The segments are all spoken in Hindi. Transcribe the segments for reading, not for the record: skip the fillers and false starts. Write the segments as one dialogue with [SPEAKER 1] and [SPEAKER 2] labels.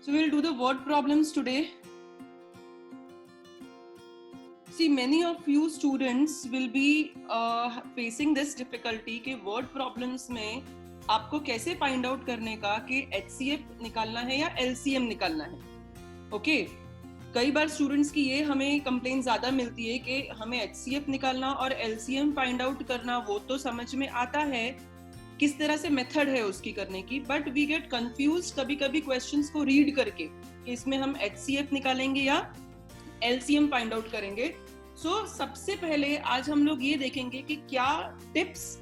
[SPEAKER 1] So we'll do the word problems today. See, many of you students will be facing this difficulty कि word problems में आपको कैसे find out करने का कि HCF निकालना है या LCM निकालना है. Okay? कई बार स्टूडेंट्स की ये हमें कंप्लेन ज्यादा मिलती है कि हमें HCF निकालना और LCM फाइंड आउट करना वो तो समझ में आता है, किस तरह से मेथड है उसकी करने की, बट वी गेट कंफ्यूज कभी कभी क्वेश्चंस को रीड करके कि इसमें हम HCF निकालेंगे या LCM फाइंड आउट करेंगे. सो सबसे पहले आज हम लोग ये देखेंगे कि क्या टिप्स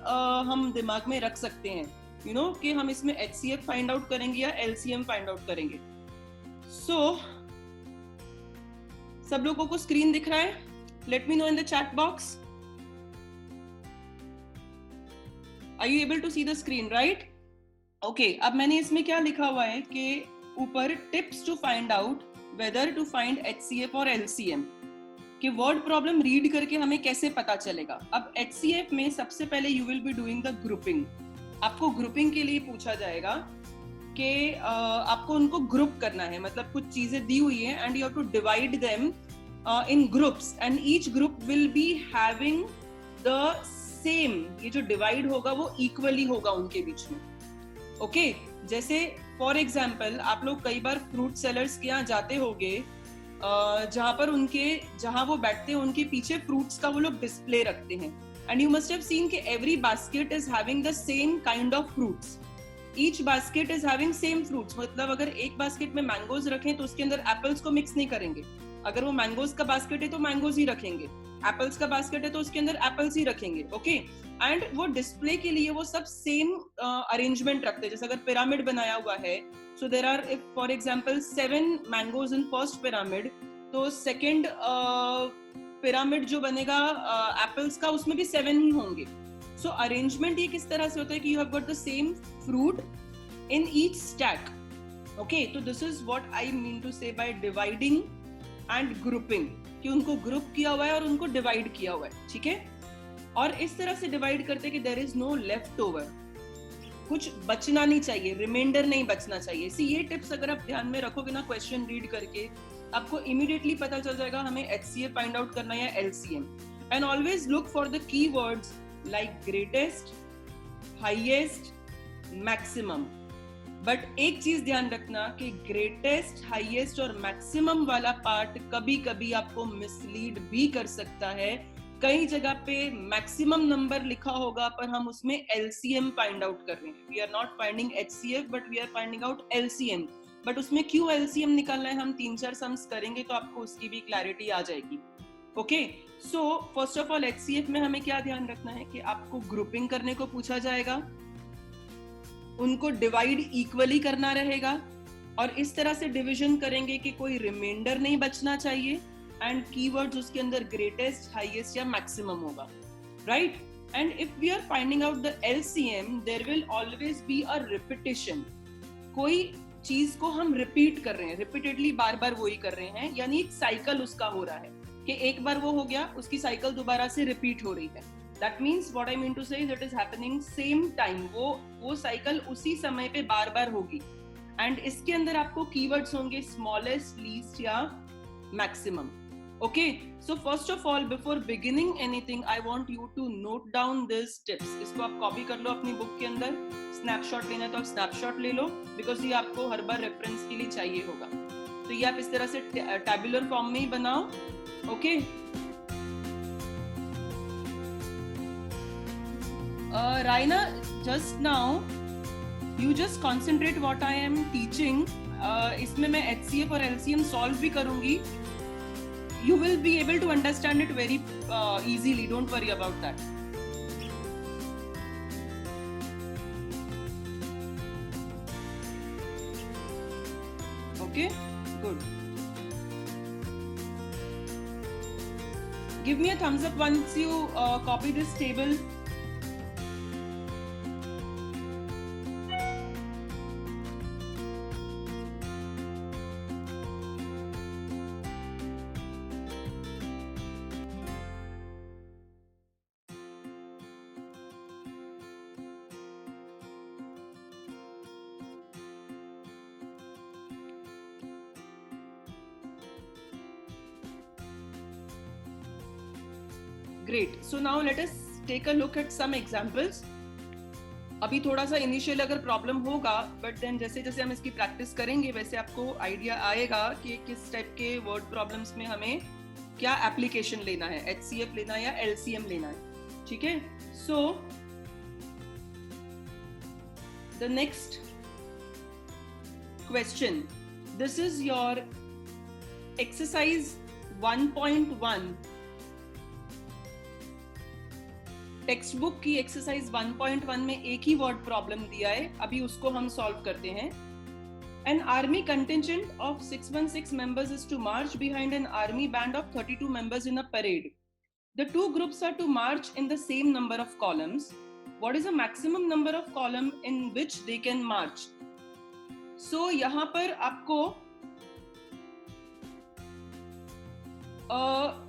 [SPEAKER 1] हम दिमाग में रख सकते हैं, यू नो, कि हम इसमें HCF फाइंड आउट करेंगे या LCM फाइंड आउट करेंगे. सो सब लोगों को स्क्रीन दिख रहा है? Let me know in the chat box. Are you able to see the screen, right? Okay, अब मैंने इसमें क्या लिखा हुआ है कि ऊपर tips to find out whether to find HCF और LCM, कि वर्ड प्रॉब्लम रीड करके हमें कैसे पता चलेगा. अब HCF में सबसे पहले you will be doing the grouping. आपको ग्रुपिंग के लिए पूछा जाएगा कि आपको उनको ग्रुप करना है, मतलब कुछ चीजें दी हुई है and you have to divide them in groups and each group will be having the same, ये जो डिवाइड होगा वो इक्वली होगा उनके बीच में. ओके, जैसे फॉर एग्जाम्पल आप लोग कई बार फ्रूट सेलर्स के यहाँ जाते होंगे जहाँ वो बैठते हैं उनके पीछे फ्रूट्स का वो लोग डिस्प्ले रखते हैं, and you must have seen कि every basket is having the same kind of fruits. Each basket is having same fruits. मतलब अगर एक बास्केट में मैंगोज रखें तो उसके अंदर एप्पल्स को मिक्स नहीं करेंगे. अगर वो मैंगोज का बास्केट है तो मैंगोज ही रखेंगे, एप्पल्स का बास्केट है तो उसके अंदर एप्पल्स ही रखेंगे. ओके, एंड वो डिस्प्ले के लिए वो सब सेम अरेंजमेंट रखते हैं. जैसे अगर पिरामिड बनाया हुआ है, so there are, if for example 7 mangoes in first pyramid, तो सेकंड पिरामिड जो बनेगा एप्पल्स का, उसमें भी 7 ही होंगे. So arrangement ये किस तरह से होता है कि you have got the same fruit in each stack. Okay, तो this is what I mean to say by dividing and grouping, कि उनको ग्रुप किया हुआ है और उनको डिवाइड किया हुआ है. ठीक है, और इस तरह से डिवाइड करते कि there is no leftover, कुछ बचना नहीं चाहिए, रिमाइंडर नहीं बचना चाहिए. सी ये टिप्स अगर आप ध्यान में रखोगे ना क्वेश्चन रीड करके, आपको इमीडिएटली पता चल जाएगा हमें HCF फाइंड आउट करना है या LCM. And always look for the keywords like greatest, highest, maximum. But एक चीज ध्यान रखना कि greatest, highest और maximum वाला पार्ट कभी कभी आपको मिसलीड भी कर सकता है. कई जगह पे मैक्सिमम नंबर लिखा होगा पर हम उसमें LCM फाइंड आउट कर रहे हैं. We are not finding HCF but we are finding out LCM. But उसमें क्यों LCM निकालना है, हम 3-4 सम्स करेंगे तो आपको उसकी भी क्लैरिटी आ जाएगी. Okay, so first of all HCF में हमें क्या ध्यान रखना है कि आपको ग्रुपिंग करने को पूछा जाएगा, उनको डिवाइड इक्वली करना रहेगा, और इस तरह से डिवीजन करेंगे कि कोई रिमाइंडर नहीं बचना चाहिए, एंड कीवर्ड्स उसके अंदर ग्रेटेस्ट, हाईएस्ट या मैक्सिमम होगा, right. And if we are finding out the LCM, there will always be a repetition. कोई चीज को हम रिपीट कर रहे हैं, रिपीटेडली बार बार वही कर रहे हैं, यानी एक साइकिल उसका हो रहा है कि एक बार वो हो गया, उसकी साइकिल दोबारा से रिपीट हो रही है. That means what I mean to say that is happening same time, वो साइकिल उसी समय पे बार बार होगी. एंड इसके अंदर आपको कीवर्ड्स होंगे स्मॉलेस्ट, लीस्ट या maximum. Okay, so first of all before beginning anything I want you to note down this tips. इसको आप कॉपी कर लो अपनी बुक के अंदर. स्नैपशॉट लेना है तो आप स्नैपशॉट ले लो, बिकॉज ये आपको हर बार रेफरेंस के लिए चाहिए होगा. तो ये आप इस तरह से टैबुलर फॉर्म में ही बनाओ. Okay. Raina, just now you just concentrate what I am teaching. इसमें मैं HCF और LCM solve भी करूँगी. You will be able to understand it very easily. Don't worry about that. Okay, good. Give me a thumbs up once you copy this table. Great. So now let us take a look at some examples. अभी थोड़ा सा इनिशियल अगर प्रॉब्लम होगा, बट देन जैसे जैसे हम इसकी प्रैक्टिस करेंगे वैसे आपको आइडिया आएगा कि किस टाइप के वर्ड प्रॉब्लम्स में हमें क्या एप्लीकेशन लेना है, HCF लेना है या LCM लेना है. ठीक है. So the next question, this is your exercise 1.1. Text book की एक्सरसाइज 1.1 में एक ही वर्ड प्रॉब्लम दिया है. अभी उसको हम सॉल्व करते हैं. An army contingent of 616 members is to march behind an army band of 32 members in a parade. The two groups are to march in the same number of columns. What is the maximum number of column in which they can march? So यहाँ पर आपको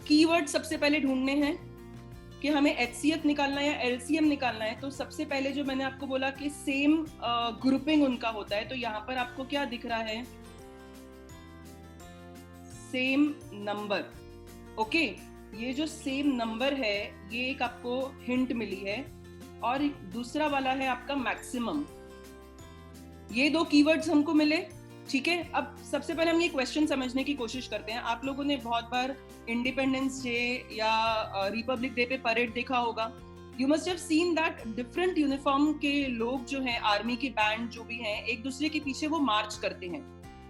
[SPEAKER 1] कीवर्ड सबसे पहले ढूंढने हैं कि हमें HCF निकालना है या LCM निकालना है. तो सबसे पहले जो मैंने आपको बोला कि सेम ग्रुपिंग उनका होता है, तो यहाँ पर आपको क्या दिख रहा है, सेम नंबर. ओके, ये जो सेम नंबर है ये एक आपको हिंट मिली है, और दूसरा वाला है आपका मैक्सिमम. ये दो कीवर्ड्स हमको मिले. ठीक है. अब सबसे पहले हम ये क्वेश्चन समझने की कोशिश करते हैं. आप लोगों ने बहुत बार इंडिपेंडेंस डे या रिपब्लिक डे पे परेड देखा होगा. You must have seen that different uniform के लोग जो हैं, आर्मी के बैंड जो भी हैं, एक दूसरे के पीछे वो मार्च करते हैं.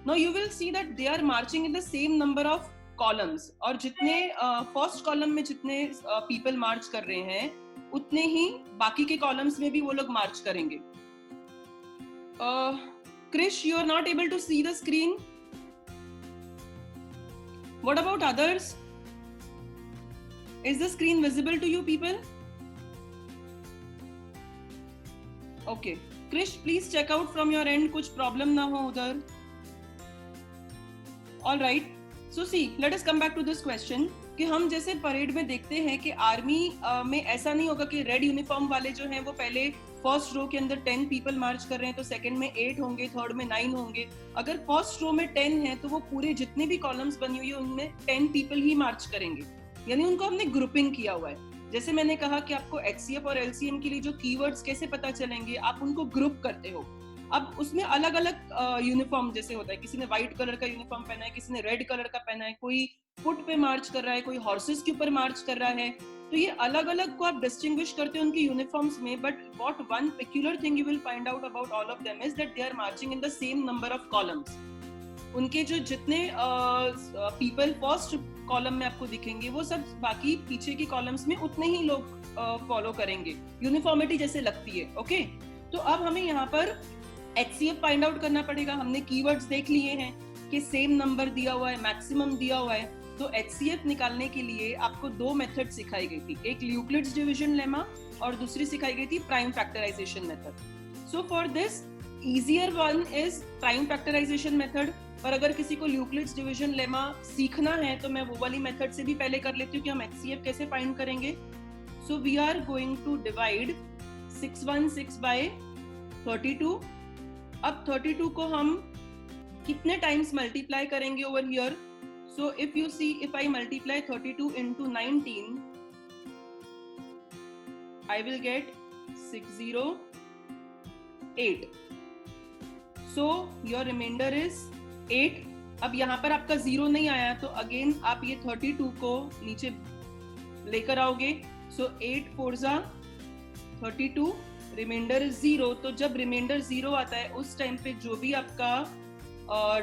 [SPEAKER 1] Now you will see that they are marching in the same number of columns, और जितने फर्स्ट कॉलम में जितने पीपल मार्च कर रहे हैं उतने ही बाकी के कॉलम्स में भी वो लोग मार्च करेंगे. Krish, you are not able to see the screen. What about others? Is the screen visible to you people? Okay. Krish, please check out from your end. कुछ problem ना हो उधर. All right. So see, let us come back to this question. कि हम जैसे परेड में देखते हैं कि आर्मी में ऐसा नहीं होगा कि रेड यूनिफॉर्म वाले जो हैं वो पहले फर्स्ट रो के अंदर 10 पीपल मार्च कर रहे हैं, तो सेकंड में 8 होंगे, थर्ड में 9 होंगे. अगर फर्स्ट रो में 10 है तो वो पूरे जितने भी कॉलम्स बनी हुई है उनमें 10 पीपल ही मार्च करेंगे. यानी उनको हमने ग्रुपिंग किया हुआ है. जैसे मैंने कहा कि आपको HCF और LCM के लिए जो कीवर्ड्स कैसे पता चलेंगे, आप उनको ग्रुप करते हो. अब उसमें अलग अलग यूनिफॉर्म जैसे होता है, किसी ने व्हाइट कलर का यूनिफॉर्म पहना है, किसी ने रेड कलर का पहना है, कोई फुट पे मार्च कर रहा है, कोई हॉर्सेस के ऊपर मार्च कर रहा है. तो ये अलग अलग को आप डिस्टिंग्विश करते हो उनके यूनिफॉर्म्स में. But what one peculiar thing you will find out about all of them is that they are marching in the same number of columns. उनके जो जितने पीपल फर्स्ट कॉलम में आपको दिखेंगे वो सब बाकी पीछे की कॉलम्स में उतने ही लोग फॉलो करेंगे. यूनिफॉर्मिटी जैसे लगती है. ओके. तो अब हमें यहाँ पर HCF फाइंड आउट करना पड़ेगा. हमने कीवर्ड्स देख लिए हैं कि सेम नंबर दिया हुआ है, मैक्सिमम दिया हुआ है. तो HCF निकालने के लिए आपको दो मेथड सिखाई गई थी. एक ल्यूक्लिड्स डिवीजन लेमा और दूसरी सिखाई गई थी prime factorisation method. So for this easier one is prime factorisation method. पर अगर किसी को ल्यूक्लिड्स डिवीजन लेमा सीखना है तो मैं वो वाली मेथड से भी पहले कर लेती हूँ कि हम HCF कैसे फाइंड करेंगे. So we are going to divide 616 by 32. अब 32 को हम कितने टाइम्स मल्टीप्लाई करेंगे over here. So if you see, if I multiply 32 into 19, I will get 608. So your remainder is 8. अब यहाँ पर आपका 0 नहीं आया तो अगेन आप ये 32 को नीचे लेकर आओगे. So 8 4 जा 32, रिमाइंडर इज 0. तो जब रिमाइंडर 0 आता है उस टाइम पे जो भी आपका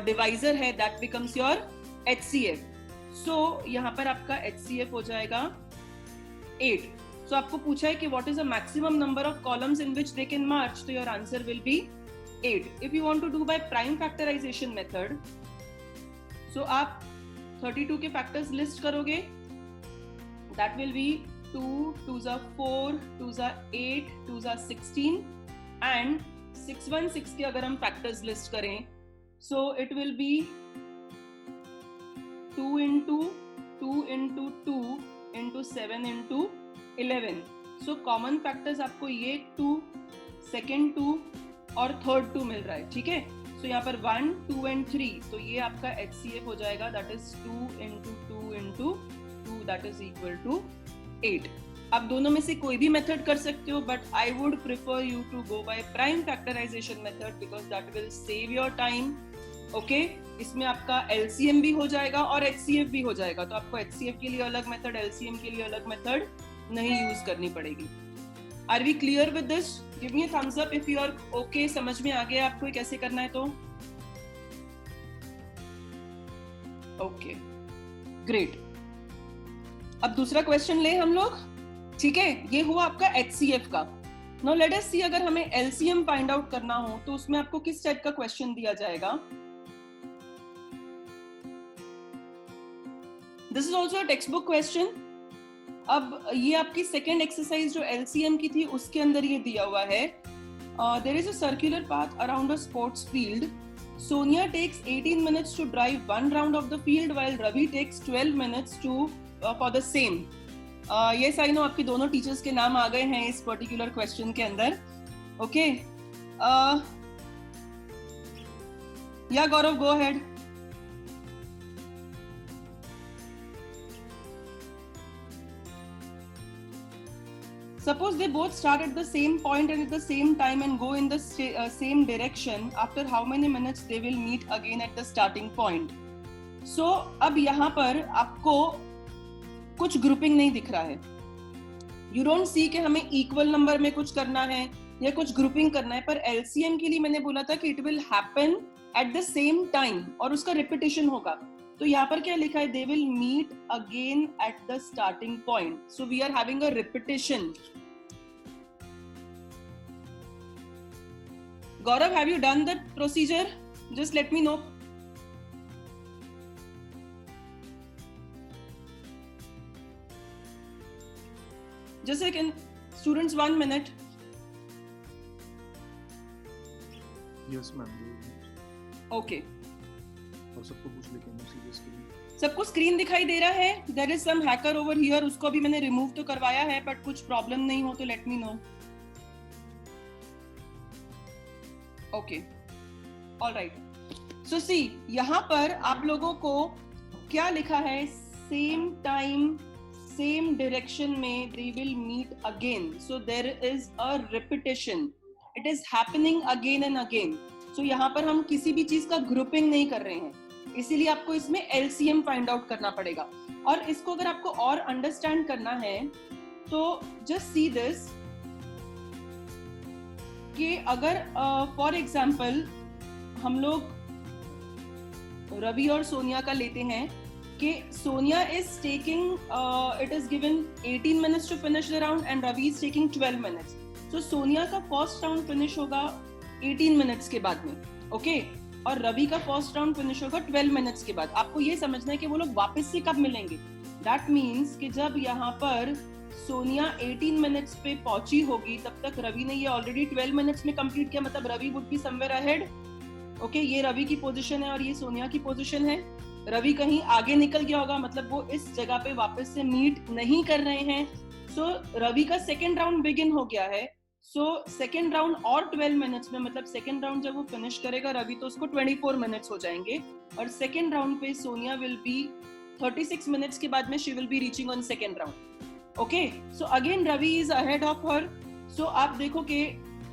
[SPEAKER 1] डिवाइजर है that becomes your HCF. So यहाँ पर आपका HCF हो जाएगा 8. So आपको पूछा है कि what is the maximum number of columns in which they can march, so your answer will be 8. If you want to do by prime factorization method, so आप 32 के factors list करोगे. That will be 2, 2 जा 4, 2 जा 8, 2 जा 16 and 616 के अगर हम factors list करें, so it will be 2 into 2 into 2 into 7 into 11. So common factors आपको ये 2, second 2 और third 2 मिल रहा है. ठीक है. So यहाँ पर 1, 2 and 3. तो ये आपका HCF हो जाएगा. That is 2 into 2 into 2. That is equal to 8. आप दोनों में से कोई भी मेथड कर सकते हो, but I would prefer you to go by prime factorisation method because that will save your time. Okay, इसमें आपका LCM भी हो जाएगा और HCF भी हो जाएगा, तो आपको HCF के लिए अलग मेथड, LCM के लिए अलग मेथड नहीं यूज करनी पड़ेगी. Are we clear with this? Give me a thumbs up if you are okay, समझ में आ गया आपको कैसे करना है. तो ओके, ग्रेट. अब दूसरा क्वेश्चन ले हम लोग. ठीक है, ये हुआ आपका HCF का. नाउ लेट अस सी, अगर हमें LCM फाइंड आउट करना हो तो उसमें आपको किस टाइप का क्वेश्चन दिया जाएगा. This is also a text book question. अब ये आपकी सेकेंड एक्सरसाइज जो LCM की थी उसके अंदर ये दिया हुआ है. There is a circular path around a sports field. Sonia takes 18 minutes to drive one round of the field while Ravi takes 12 minutes to for the same. Yes, I know आपके दोनों टीचर्स के नाम आ गए हैं इस पर्टिकुलर क्वेश्चन के अंदर. Okay, yeah Gaurav, go ahead. Suppose they both start at the same point and at the same time and go in the same direction. After how many minutes they will meet again at the starting point? So अब यहाँ पर आपको कुछ ग्रुपिंग नहीं दिख रहा है. You don't see कि हमें इक्वल नंबर में कुछ करना है या कुछ ग्रुपिंग करना है. पर LCM के लिए मैंने बोला था कि it will happen at the same time और उसका रिपीटिशन होगा. तो यहाँ पर क्या लिखा है? They will meet again at the starting point. So we are having a repetition. Gaurav, have you done the procedure? Just let me know. Just a second. Students, 1 minute.
[SPEAKER 2] Yes, ma'am.
[SPEAKER 1] Okay.
[SPEAKER 2] और सबको पूछ लेके सीरियस के लिए.
[SPEAKER 1] सबको स्क्रीन दिखाई दे रहा है? There is some hacker over here. उसको भी मैंने रिमूव तो करवाया है, बट कुछ प्रॉब्लम नहीं हो तो let me know. Okay, alright. So see, यहाँ पर आप लोगों को क्या लिखा है? सेम टाइम, सेम डायरेक्शन में they will meet again. So there is a repetition. It is happening again and again. So यहाँ पर हम किसी भी चीज का ग्रुपिंग नहीं कर रहे हैं, इसीलिए आपको इसमें LCM फाइंड आउट करना पड़ेगा. और इसको अगर आपको और अंडरस्टैंड करना है तो जस्ट सी दिस कि अगर फॉर एग्जांपल हम लोग रवि और सोनिया का लेते हैं कि Sonia is taking, it is given 18 minutes to finish the round and Ravi is taking 12 minutes. तो सोनिया का फर्स्ट राउंड फिनिश होगा 18 मिनट्स के बाद में. ओके, और रवि का फर्स्ट राउंड फिनिश होगा 12 मिनट्स के बाद. आपको ये समझना है कि वो लोग वापस से कब मिलेंगे. दैट मीन्स कि जब यहाँ पर सोनिया 18 मिनट्स पे पहुंची होगी तब तक रवि ने ये ऑलरेडी 12 मिनट्स में कंप्लीट किया, मतलब Ravi would be somewhere ahead. Okay, ये रवि की पोजीशन है और ये सोनिया की पोजीशन है. रवि कहीं आगे निकल गया होगा, मतलब वो इस जगह पे वापस से मीट नहीं कर रहे हैं. सो रवि का सेकेंड राउंड बिगिन हो गया है. सो सेकेंड राउंड और 12 मिनट्स में, मतलब सेकेंड राउंड जब वो फिनिश करेगा रवि तो उसको 24 मिनट्स हो जाएंगे. और सेकेंड राउंड पे सोनिया विल बी 36 मिनट्स के बाद में she will be reaching on second round. Okay, so again Ravi is ahead of her. So आप देखो कि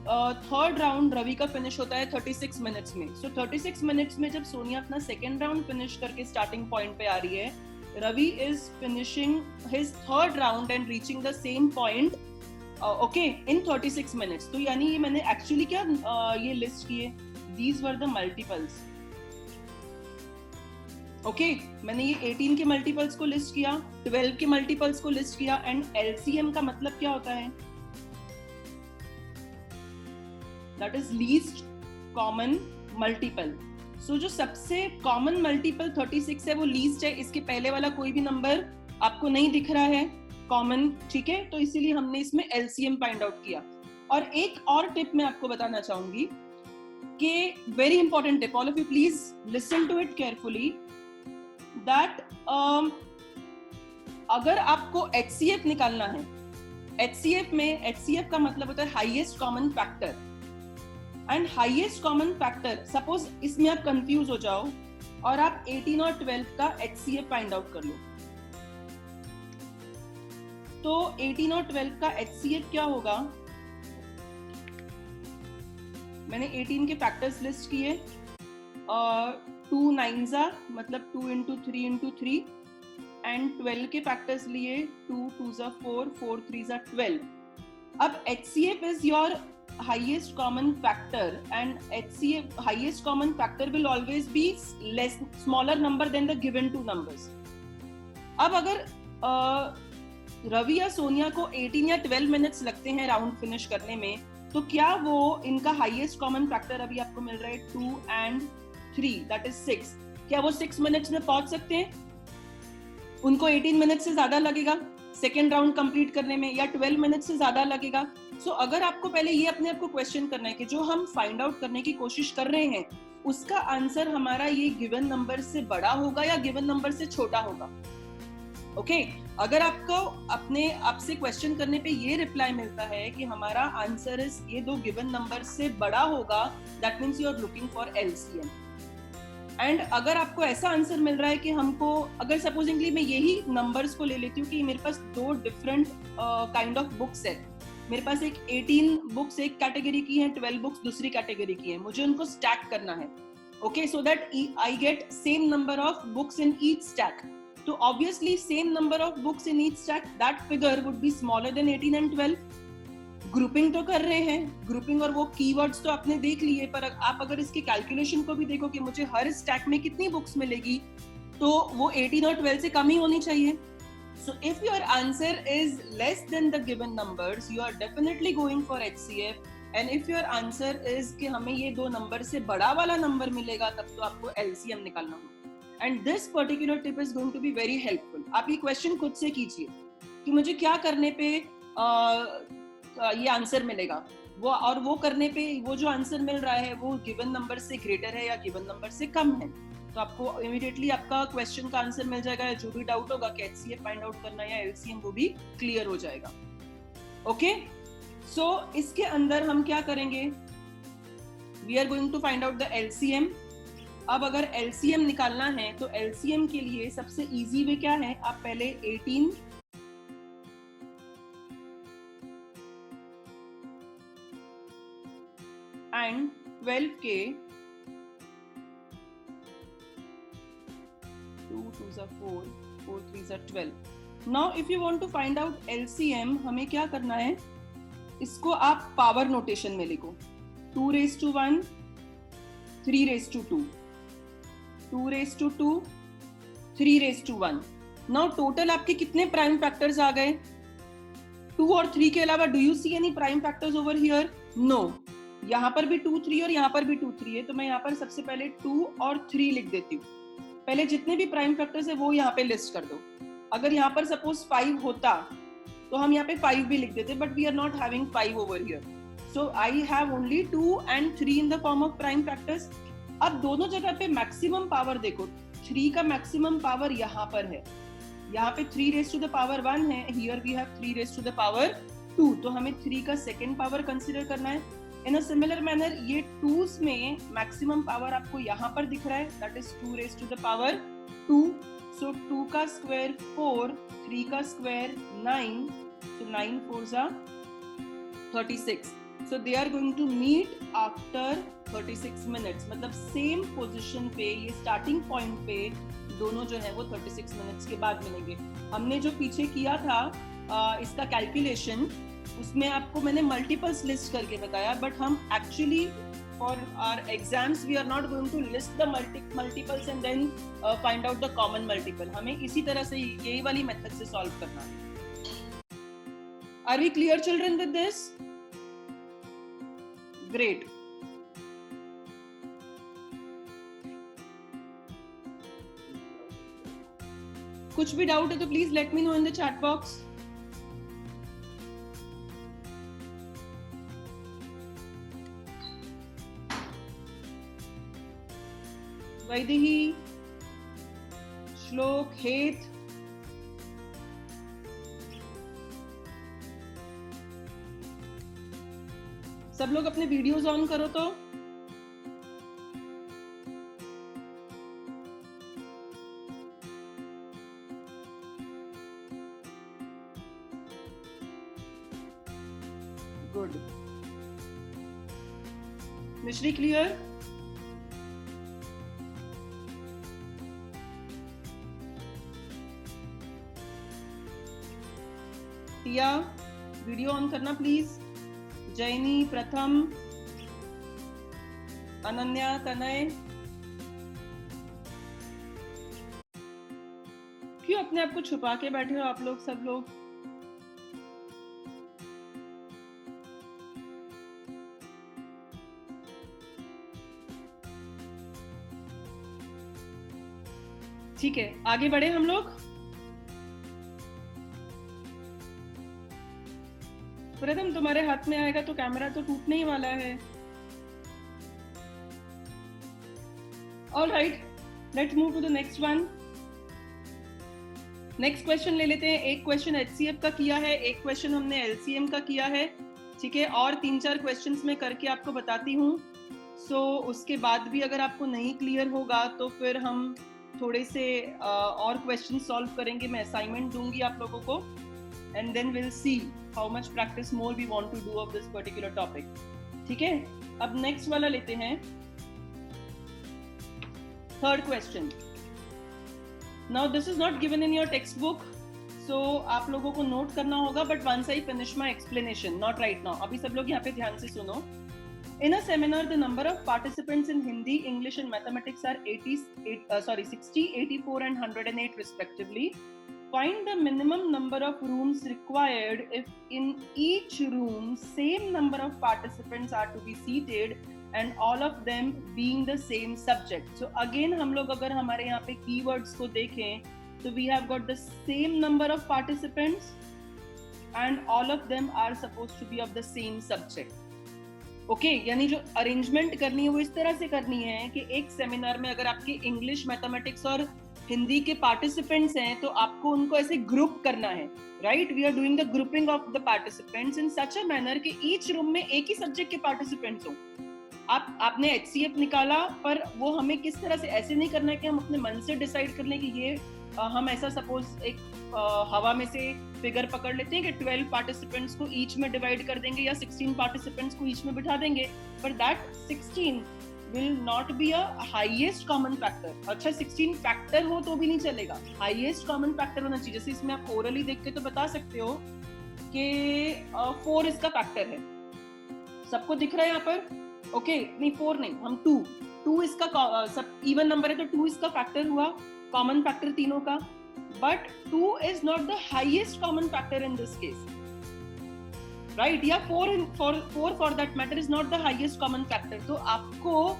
[SPEAKER 1] थर्ड राउंड रवि का फिनिश होता है 36 मिनट्स में. सो 36 मिनट्स में जब सोनिया अपना सेकेंड राउंड फिनिश करके स्टार्टिंग पॉइंट पे आ रही है, Ravi is finishing his third round and reaching the same point okay in 36 minutes. तो यानी ये मैंने एक्चुअली क्या ये लिस्ट किए, these were the multiples. Okay, मैंने ये 18 के मल्टीपल्स को लिस्ट किया, 12 के मल्टीपल्स को लिस्ट किया. एंड LCM का मतलब क्या होता है? That is least common multiple. So जो सबसे कॉमन मल्टीपल 36 है वो लीस्ट है. इसके पहले वाला कोई भी नंबर आपको नहीं दिख रहा है कॉमन. ठीक है, तो इसीलिए हमने इसमें LCM फाइंड आउट किया. और एक और टिप मैं आपको बताना चाहूंगी कि very important tip, all of you please listen to it carefully, that अगर आपको HCF निकालना है, HCF का मतलब होता है highest common factor. And highest common factor, suppose इसमें आप कंफ्यूज हो जाओ और आप 18 और 12 का HCF फाइंड आउट कर लो. तो 18 और 12 का HCF क्या होगा? मैंने 18 के फैक्टर्स लिस्ट किए, 2 9s मतलब 2 into 3 into 3, एंड 12 के फैक्टर्स लिए 2 2s 4 4 3s 12. अब HCF is your highest common factor, and HCF highest common factor will always be smaller number than the given two numbers. अब अगर रवि या सोनिया को 18 या 12 मिनट्स लगते हैं राउंड फिनिश करने में, तो क्या वो इनका हाईएस्ट कॉमन फैक्टर अभी आपको मिल रहा है 2 and 3, दैट इज 6, क्या वो 6 मिनट्स में पहुंच सकते हैं? उनको 18 मिनट से ज्यादा लगेगा सेकेंड राउंड कंप्लीट करने में, या 12 मिनट से ज्यादा लगेगा? सो अगर आपको पहले ये अपने आप को क्वेश्चन करना है कि जो हम फाइंड आउट करने की कोशिश कर रहे हैं उसका आंसर हमारा ये गिवन नंबर से बड़ा होगा या गिवन नंबर से छोटा होगा. ओके अगर आपको अपने आपसे क्वेश्चन करने पे ये रिप्लाई मिलता है कि हमारा आंसर इज ये दो गिवन नंबर से बड़ा होगा, that means you are looking for LCM. And अगर आपको ऐसा आंसर मिल रहा है कि हमको, अगर सपोजिंगली मैं यही नंबर्स को ले लेती हूँ कि मेरे पास दो डिफरेंट काइंड ऑफ बुक्स है, मेरे पास एक 18 बुक्स एक कैटेगरी की है, 12 बुक्स दूसरी कैटेगरी की है, मुझे उनको स्टैक करना है. Okay so that I get same number of books in each stack. तो obviously same number of books in each stack, that figure would be smaller than 18 and 12. Grouping तो कर रहे हैं, ग्रुपिंग और वो कीवर्ड्स तो आपने देख लिए, पर आप अगर इसके कैलकुलेशन को भी देखो कि मुझे हर स्टैक में कितनी बुक्स मिलेगी, तो वो 18 और 12 से कम ही होनी चाहिए. So if your answer is less than the given numbers, you are definitely going for HCF. And if your answer is कि हमें ये दो नंबर से बड़ा वाला नंबर मिलेगा, तब तो आपको LCM निकालना होगा. And this particular tip is going to be very helpful. आप ये क्वेश्चन खुद से कीजिए कि मुझे क्या करने पे ये आंसर मिलेगा, वो और वो करने पे वो जो आंसर मिल रहा है वो गिवन नंबर से ग्रेटर है या गिवन नंबर से कम है, तो आपको इमीडिएटली आपका क्वेश्चन का आंसर मिल जाएगा. जो भी डाउट होगा कि HCF फाइंड आउट करना या LCM, वो भी क्लियर हो जाएगा. ओके सो इसके अंदर हम क्या करेंगे, we are going to find out the LCM. अब अगर LCM निकालना है तो LCM के लिए सबसे इजी वे क्या है, आप पहले 18 and 12 के 2 2s 4 4 3s 12. Now if you want to find out LCM, हमें क्या करना है, इसको आप पावर नोटेशन में लिखो. 2 raised to 1, 3 raised to 2, 2 raised to 2, 3 raised to 1. Now total आपके कितने प्राइम फैक्टर्स आ गए? 2 और 3 के अलावा do you see any prime factors over here? No. यहाँ पर भी 2 3 और यहाँ पर भी 2 3 है, तो मैं यहाँ पर सबसे पहले 2 और 3 लिख देती हूँ. पहले जितने भी प्राइम फैक्टर्स है वो यहाँ पे लिस्ट कर दो. अगर यहाँ पर सपोज 5 होता तो हम यहाँ पे 5 भी लिख देते, but we are not having 5 over here, so I have only 2 and 3 in the form of prime factors. अब दोनों जगह पे मैक्सिमम पावर देखो, 3 का मैक्सिमम पावर यहाँ पर है, यहाँ पे 3 raised to the power 1 है, here we have 3 raised to the power 2, तो हमें 3 का सेकेंड पावर कंसिडर करना है. इन अ सिमिलर मैनर ये 2s में मैक्सिमम पावर आपको यहाँ पर दिख रहा है, that is 2 raised to the power 2. सो 2 का स्क्वायर 4, 3 का square 9, so 9 4s are 36. So they are going to meet after 36 minutes. मतलब सेम पोजीशन पे, ये स्टार्टिंग पॉइंट पे दोनों जो है वो 36 मिनट्स के बाद मिलेंगे. हमने जो पीछे किया था इसका कैलकुलेशन, उसमें आपको मैंने मल्टीपल्स लिस्ट करके बताया, बट हम actually for our exams we are not going to list the multiples and then find out the common multiple. हमें इसी तरह से यही वाली मेथड से सॉल्व करना है. Are we clear children with this? Great. कुछ भी डाउट है तो please let me know in the chat box. Vaidehi, Shlok, Het, सब लोग अपने वीडियोस ऑन करो तो. Good. Mishri, clear? Tia, video on करना please. जैनी, प्रथम, अनन्या, तनय. क्यों अपने आप को छुपा के बैठे हो आप लोग सब लोग? ठीक है, आगे बढ़े हम लोग. प्रथम, तुम्हारे हाथ में आएगा तो कैमरा तो टूटने ही वाला है. All right, let's move to the next one. Next question ले लेते हैं. एक क्वेश्चन HCF का किया है, एक क्वेश्चन हमने LCM का किया है. ठीक है, और 3-4 क्वेश्चंस में करके आपको बताती हूँ. सो उसके बाद भी अगर आपको नहीं क्लियर होगा तो फिर हम थोड़े से और क्वेश्चन सॉल्व करेंगे. मैं असाइनमेंट दूंगी आप लोगों को and then will see how much practice more we want to do of this particular topic. ठीक है, अब नेक्स्ट वाला लेते हैं. Third question. Now this is not given in your textbook, so आप लोगों को नोट करना होगा. But once I finish my explanation, not right now. अभी सब लोग यहाँ पे ध्यान से सुनो. In a seminar, the number of participants in Hindi, English, and mathematics are 60, 84, and 108 respectively. Find the minimum number of rooms required if in each room same number of participants are to be seated and all of them being the same subject. So again हम लोग अगर हमारे यहाँ पे keywords को देखें तो we have got the same number of participants and all of them are supposed to be of the same subject. Okay, यानी जो अरेंजमेंट करनी है वो इस तरह से करनी है कि एक सेमिनार में अगर आपके इंग्लिश, मैथमेटिक्स और हिंदी के पार्टिसिपेंट्स हैं तो आपको उनको ऐसे ग्रुप करना है. Right, we are doing the grouping of the participants in such a manner कि ईच रूम में एक ही सब्जेक्ट के पार्टिसिपेंट्स हो. आपने HCF निकाला, पर वो हमें किस तरह से, ऐसे नहीं करना है कि हम अपने मन से डिसाइड कर लें कि ये हम ऐसा सपोज एक हवा में से फिगर पकड़ लेते हैं कि 12 पार्टिसिपेंट्स को ईच में डिवाइड कर देंगे या 16 पार्टिसिपेंट्स को ईच में बिठा देंगे. पर that 16 will not be a highest common factor. अच्छा, 16 फैक्टर हो तो भी नहीं चलेगा, हाईएस्ट कॉमन फैक्टर होना चाहिए. जैसे इसमें आप ओरली देख के तो बता सकते हो कि 4 इसका फैक्टर है. सबको दिख रहा है यहाँ पर? ओके, नहीं 4 नहीं, हम 2 इसका सब इवन नंबर है तो 2 इसका फैक्टर हुआ, कॉमन फैक्टर तीनों का. But 2 is not the highest common factor in this case. Right, या 4 for that matter is not the highest common factor. तो आपको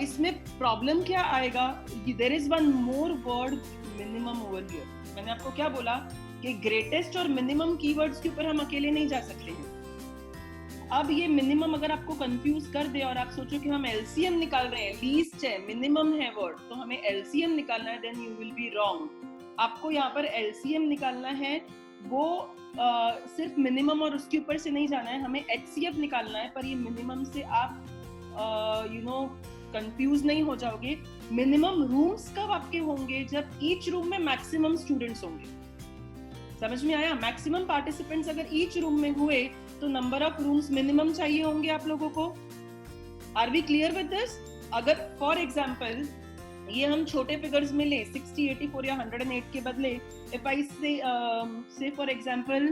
[SPEAKER 1] इसमें प्रॉब्लम क्या आएगा? There is one more word, minimum over here. मैंने आपको क्या बोला कि ग्रेटेस्ट और मिनिमम कीवर्ड्स के ऊपर हम अकेले नहीं जा सकते हैं. अब ये मिनिमम अगर आपको कंफ्यूज कर दे और आप सोचो कि हम LCM निकाल रहे हैं, लीस्ट है, मिनिमम है वर्ड, तो हमें LCM निकालना है, then you will be wrong. आपको यहाँ पर LCM निकालना है, वो सिर्फ मिनिमम और उसके ऊपर से नहीं जाना है, हमें HCF निकालना है. पर ये मिनिमम से आप कंफ्यूज नहीं हो जाओगे. मिनिमम रूम्स कब आपके होंगे? जब ईच रूम में मैक्सिमम स्टूडेंट्स होंगे. समझ में आया? मैक्सिमम पार्टिसिपेंट्स अगर ईच रूम में हुए तो नंबर ऑफ रूम्स मिनिमम चाहिए होंगे आप लोगों को. Are we clear with this? अगर फॉर एग्जांपल ये हम छोटे फिगर्स में ले, 60, 84 या 108 के बदले, इफ आई से फॉर एग्जांपल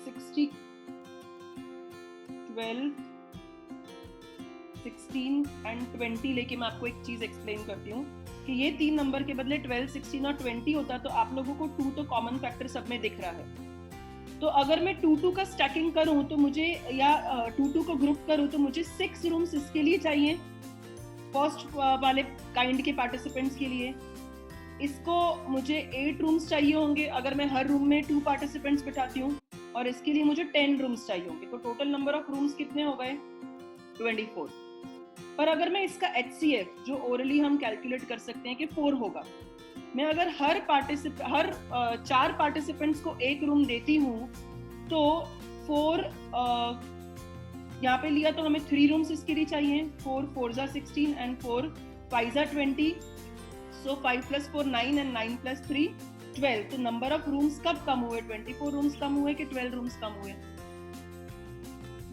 [SPEAKER 1] 60, 12, 16 एंड 20 लेके मैं आपको एक चीज एक्सप्लेन करती हूँ कि ये 3 नंबर के बदले 12, 16 और 20 होता तो आप लोगों को 2 तो कॉमन फैक्टर सब में दिख रहा है. तो अगर मैं 2 का स्टैकिंग करूं तो मुझे, या 2 को ग्रुप करूं तो मुझे 6 रूम्स इसके लिए चाहिए, फर्स्ट वाले काइंड के पार्टिसिपेंट्स के लिए. इसको मुझे 8 रूम्स चाहिए होंगे अगर मैं हर रूम में 2 पार्टिसिपेंट्स बिठाती हूँ, और इसके लिए मुझे 10 रूम्स चाहिए होंगे. तो टोटल नंबर ऑफ रूम्स कितने हो गए? 24. पर अगर मैं इसका HCF जो ओरली हम कैलकुलेट कर सकते हैं कि 4 होगा, मैं अगर हर 4 पार्टिसिपेंट्स को एक रूम देती हूँ तो 4 यहाँ पे लिया तो हमें 3 रूम्स इसके लिए चाहिए. 4 4 16 एंड 4 5 20. सो 5 + 4 9 एंड 9 + 3 12, तो नंबर ऑफ रूम्स कब कम हुए? 24 रूम्स कम हुए कि 12 रूम्स कम हुए?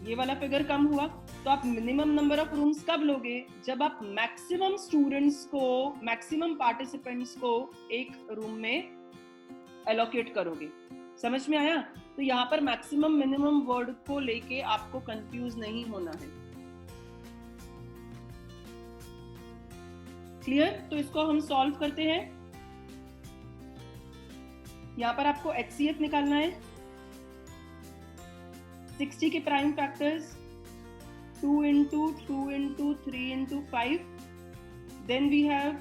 [SPEAKER 1] ये वाला फिगर कम हुआ। तो आप मिनिमम नंबर ऑफ रूम्स कब लोगे? जब आप मैक्सिमम स्टूडेंट्स को, मैक्सिमम पार्टिसिपेंट्स को एक रूम में एलोकेट करोगे। समझ में आया? तो यहाँ पर मैक्सिमम मिनिमम वर्ड को लेके आपको कंफ्यूज नहीं होना है। क्लियर? तो इसको हम सॉल्व करते हैं। यहाँ पर आपको HCF निकालना है। 60 के prime factors 2 into 2 into 3 into 5. Then we have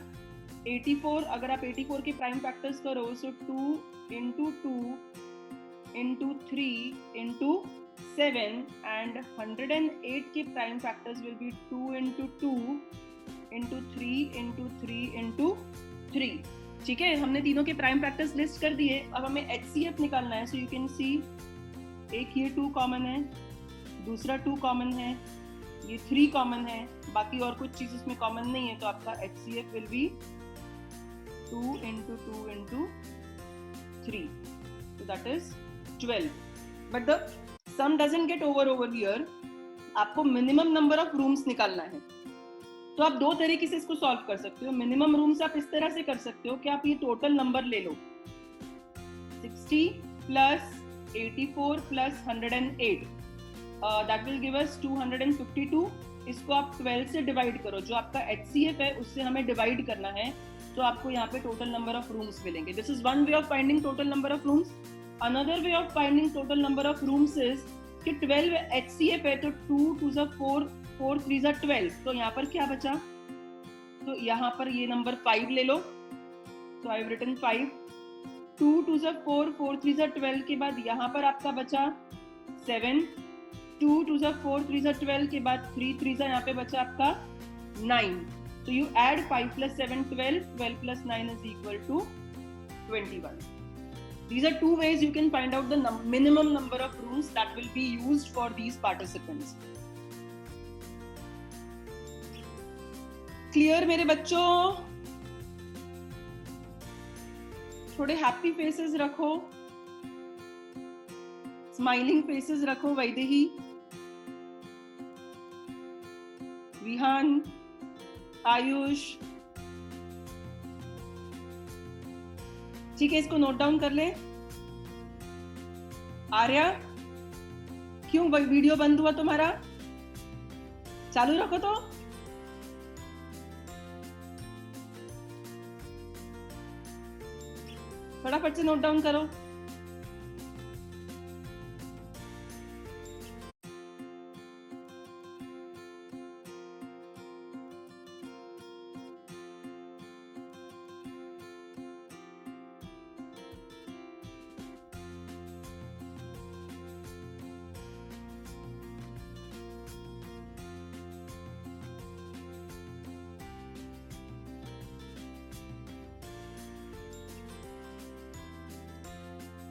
[SPEAKER 1] 84. अगर आप 84 के प्राइम फैक्टर्स करो, so 2 into 2 into 3 into 7, and 108 के prime factors will be 2 into 2 into 3 into 3 into 3. ठीक है, हमने तीनों के प्राइम फैक्टर्स लिस्ट कर दिए। अब हमें HCF निकालना है। सो यू कैन सी, एक ये 2 कॉमन है, दूसरा 2 कॉमन है, ये 3 कॉमन है, बाकी और कुछ चीज उसमें कॉमन नहीं है। तो आपका HCF will be 2 into 2 into 3. So that is 12. But the sum doesn't get over here. आपको मिनिमम नंबर ऑफ रूम्स निकालना है। तो आप दो तरीके से इसको सॉल्व कर सकते हो। मिनिमम रूम्स आप इस तरह से कर सकते हो कि आप ये टोटल नंबर ले लो, 60 plus 84 plus 108, that will give us 252. इसको आप 12 से डिवाइड करो, जो आपका HCF है उससे हमें डिवाइड करना है, तो आपको यहाँ पे टोटल नंबर ऑफ रूम्स मिलेंगे। This is one way of finding total number of rooms. Another way of finding total number of rooms is कि 12 HCF है तो 2 2 4 4 3 12, तो यहाँ पर क्या बचा? तो यहाँ पर ये नंबर 5 ले लो, तो आई हैव रिटन 5। 2 2 4 4 3 12 के बाद यहाँ पर आपका बचा 7। 2 2 4 3 12 के बाद 3 3 यहाँ पे बचा आपका 9। तो you add 5 plus 7 12, 12 plus 9 is equal to 21. These are two ways you can find out the minimum number of rooms that will be used for these participants. Clear मेरे बच्चों? थोड़े हैप्पी फेसेस रखो, स्माइलिंग फेसेस रखो। वैदेही, विहान, आयुष, ठीक है, इसको नोट डाउन कर ले। आर्या, क्यों वीडियो बंद हुआ तुम्हारा? चालू रखो तो। फटाफट से नोट डाउन करो।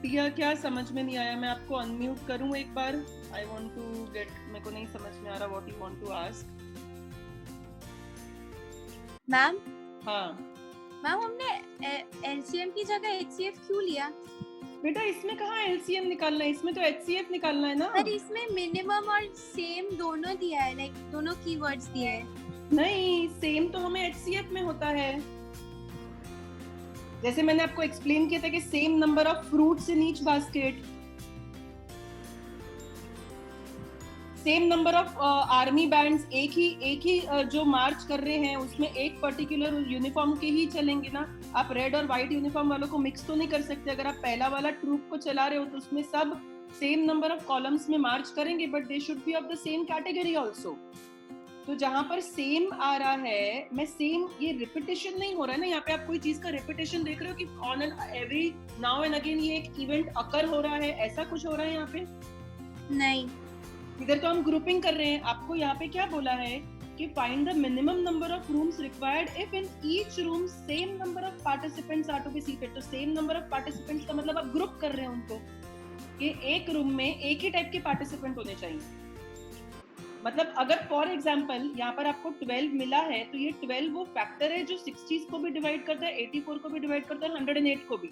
[SPEAKER 1] प्रिया, क्या समझ में नहीं आया? मैं आपको अनम्यूट करूं एक बार। आई वांट टू गेट, मेरे को नहीं समझ में आ रहा what you want to ask.
[SPEAKER 3] Ma'am,
[SPEAKER 1] हाँ
[SPEAKER 3] मैम हमने LCM की जगह HCF क्यों लिया?
[SPEAKER 1] बेटा, इसमें कहाँ LCM निकालना है, इसमें तो HCF निकालना है ना।
[SPEAKER 3] पर इसमें मिनिमम और सेम दोनों दिया है, लाइक दोनों कीवर्ड्स दिए हैं।
[SPEAKER 1] नहीं, सेम तो हमें HCF में होता है। जैसे मैंने आपको एक्सप्लेन किया था कि same number of fruits in each basket, same number of army bands, एक ही जो मार्च कर रहे हैं उसमें एक पर्टिकुलर यूनिफॉर्म के ही चलेंगे ना। आप रेड और व्हाइट यूनिफॉर्म वालों को मिक्स तो नहीं कर सकते। अगर आप पहला वाला ट्रूप को चला रहे हो तो उसमें सब सेम नंबर ऑफ कॉलम्स में मार्च करेंगे, but they should be of the same category also. तो जहां पर सेम आ रहा है, मैं सेम, ये रिपीटेशन नहीं हो रहा है ना। यहाँ पे आप कोई चीज का रिपीटेशन देख रहे हो कि on an every now and again ये एक इवेंट अकर हो रहा है, ऐसा कुछ हो रहा है यहाँ पे?
[SPEAKER 3] नहीं,
[SPEAKER 1] इधर तो हम ग्रुपिंग कर रहे हैं। आपको यहाँ पे क्या बोला है कि find the minimum number of rooms required if in each room same number of participants are to be seated. तो सेम नंबर ऑफ पार्टिसिपेंट्स का मतलब आप ग्रुप कर रहे हैं उनको कि एक रूम में एक ही टाइप के पार्टिसिपेंट होने चाहिए। मतलब अगर फॉर एग्जांपल यहाँ पर आपको 12 मिला है, तो ये 12 वो फैक्टर है जो 60 को भी डिवाइड करता है, 84 को भी डिवाइड करता है, 108 को भी।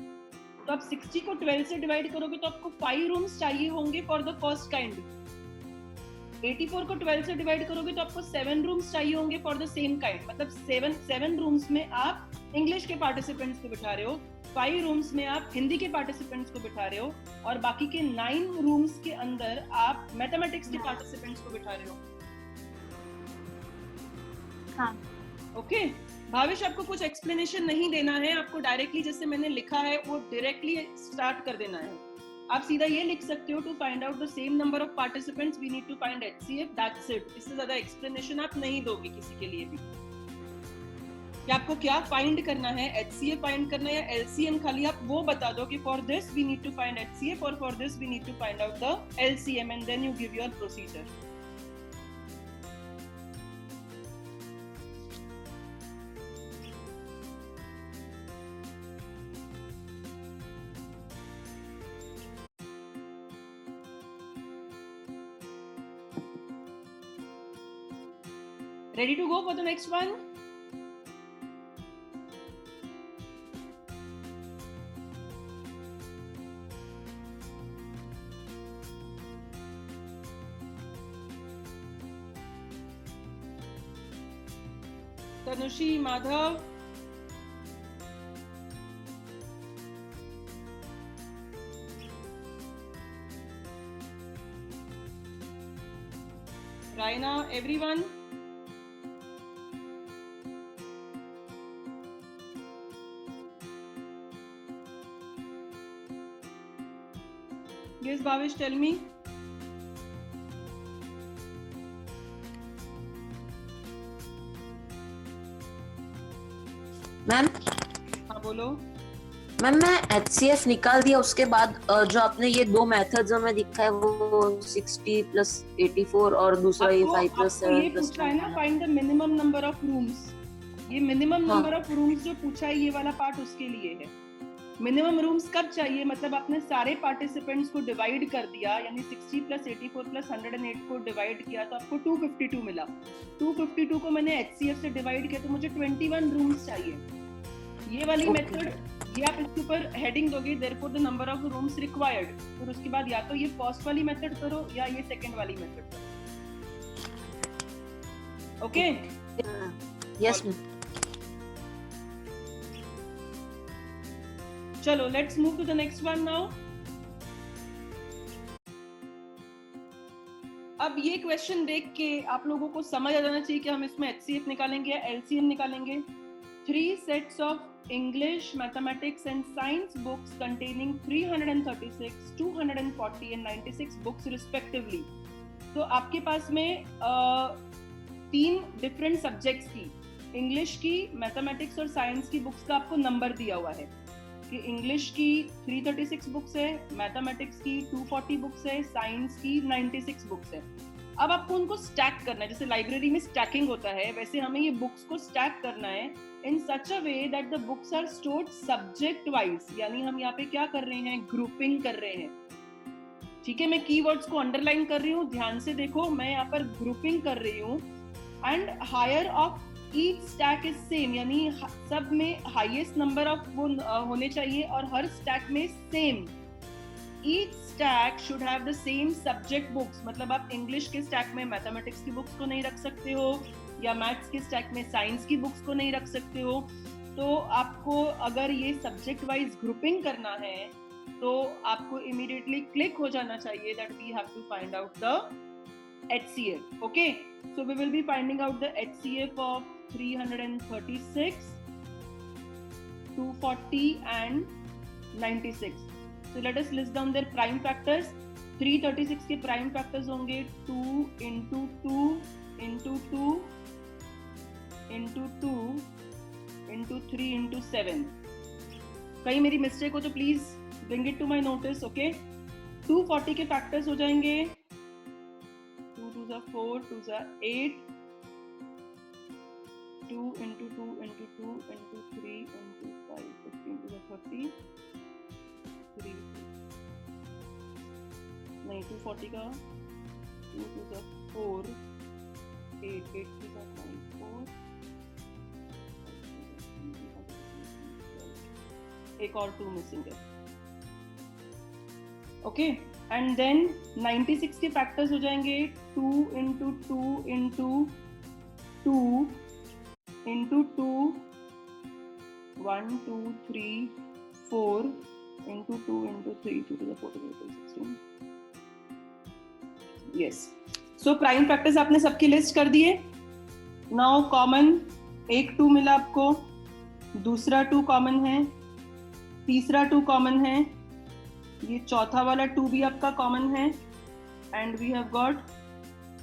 [SPEAKER 1] तो आप 60 को 12 से डिवाइड करोगे तो आपको 5 रूम्स चाहिए होंगे फॉर द फर्स्ट काइंड। 84 को 12 से डिवाइड करोगे तो आपको 7 रूम्स चाहिए होंगे फॉर द सेम काइंड। मतलब 7 रूम्स में आप इंग्लिश के पार्टिसिपेंट्स को बिठा रहे हो, 5 रूम्स में आप हिंदी के पार्टिसिपेंट्स को बिठा रहे हो, और बाकी के 9 रूम्स के अंदर आप मैथमेटिक्स के पार्टिसिपेंट्स को बिठा रहे हो।
[SPEAKER 3] हाँ।
[SPEAKER 1] ओके भावेश, आपको कुछ एक्सप्लेनेशन नहीं देना है, आपको डायरेक्टली जैसे मैंने लिखा है वो डायरेक्टली स्टार्ट कर देना है। आप सीधा ये लिख सकते हो, to find out the same number of participants we need to find HCF, that's it. इससे ज्यादा एक्सप्लेनेशन आप नहीं दोगे किसी के लिए भी कि आपको क्या फाइंड करना है, HCF फाइंड करना है या LCM। खाली आप वो बता दो कि for this we need to find HCF और for this we need to find out the LCM, and then you give your procedure. Ready to go for the next one? Tanushi, Madhav. Raina, everyone. Yes, Bhavesh, tell me.
[SPEAKER 4] Ma'am
[SPEAKER 1] हाँ बोलो।
[SPEAKER 4] मैम मैं HCF निकाल दिया, उसके बाद जो आपने ये दो मेथड जो मैं दिखा है वो 60 प्लस 84 और दूसरा ये 5 प्लस 7
[SPEAKER 1] ये
[SPEAKER 4] प्लस
[SPEAKER 1] पूछा है ना, find the minimum number of rooms. ये मिनिमम
[SPEAKER 4] हाँ।
[SPEAKER 1] नंबर ऑफ रूम्स जो पूछा है, ये वाला पार्ट उसके लिए है। मिनिमम रूम्स कब चाहिए, मतलब आपने सारे पार्टिसिपेंट्स को डिवाइड कर दिया, यानी 60 प्लस 84 प्लस 108 को डिवाइड किया तो आपको 252 मिला। 252 को मैंने HCF से डिवाइड किया तो मुझे 21 रूम्स चाहिए। ये वाली मेथड, ये आप इसके ऊपर हेडिंग दोगे, therefore the number of rooms required. फिर उसके बाद या तो ये फर्स्ट वाली मेथड करो या ये सेकंड वाली मेथड करो। Okay
[SPEAKER 4] yes ma'am.
[SPEAKER 1] चलो let's move to the next one now. अब ये क्वेश्चन देख के आप लोगों को समझ आ जाना चाहिए कि हम इसमें HCF निकालेंगे या LCM निकालेंगे। 3 sets of English, Mathematics and Science books containing 336, 240 and 96 books respectively. तो आपके पास में 3 डिफरेंट सब्जेक्ट्स की, इंग्लिश की, मैथमेटिक्स और साइंस की बुक्स का आपको नंबर दिया हुआ है कि इंग्लिश की 336 बुक्स है, मैथमेटिक्स की 240 बुक्स है, साइंस की 96 बुक्स है। अब आपको उनको स्टैक करना है, जैसे लाइब्रेरी में स्टैकिंग होता है, वैसे हमें ये बुक्स को स्टैक करना है in such a way that the books are stored subject wise. यानी हम यहाँ पे क्या कर रहे हैं, ग्रुपिंग कर रहे हैं। ठीक है, मैं कीवर्ड्स को अंडरलाइन कर रही हूँ, ध्यान से देखो, मैं यहाँ पर ग्रुपिंग कर रही हूँ। And higher of each stack is same, यानी सब में हाईएस्ट नंबर ऑफ वो होने चाहिए और हर स्टैक में same. Each stack should have the same subject books, मतलब आप इंग्लिश के स्टैक में मैथमेटिक्स की बुक्स को नहीं रख सकते हो या मैथ्स के स्टैक में साइंस की बुक्स को नहीं रख सकते हो। तो आपको अगर ये सब्जेक्ट वाइज ग्रुपिंग करना है तो आपको इमीडिएटली क्लिक हो जाना चाहिए that we have to find out the HCF. Okay, so we will be finding out the HCF of 336, 240 and 96. So let us list down their prime factors. 336 के prime factors होंगे 2 into 2 into 2 into 2 into 3 into 7. कहीं मेरी मिस्टेक हो तो please bring it to my notice. Okay, 240 के factors हो जाएंगे 2 2s are 4, 2s are 8, 2 into 2 into 2 into 3 into 5, 15 to the 30. 3 नहीं 240 का 2 2s are 4, 8 8 2s are 9, 4, एक और 2 मिसिंग है। ओके, एंड देन 96 के फैक्टर्स हो जाएंगे 2 into 2 into 2 into 2 1 2 3 4 into 2 into 3 2 to the 4 to the 16. Yes. So prime factors आपने सबकी लिस्ट कर दिए. नाउ कॉमन एक 2 मिला आपको, दूसरा 2 कॉमन है, तीसरा 2 कॉमन है, ये चौथा वाला 2 भी आपका कॉमन है, and we have got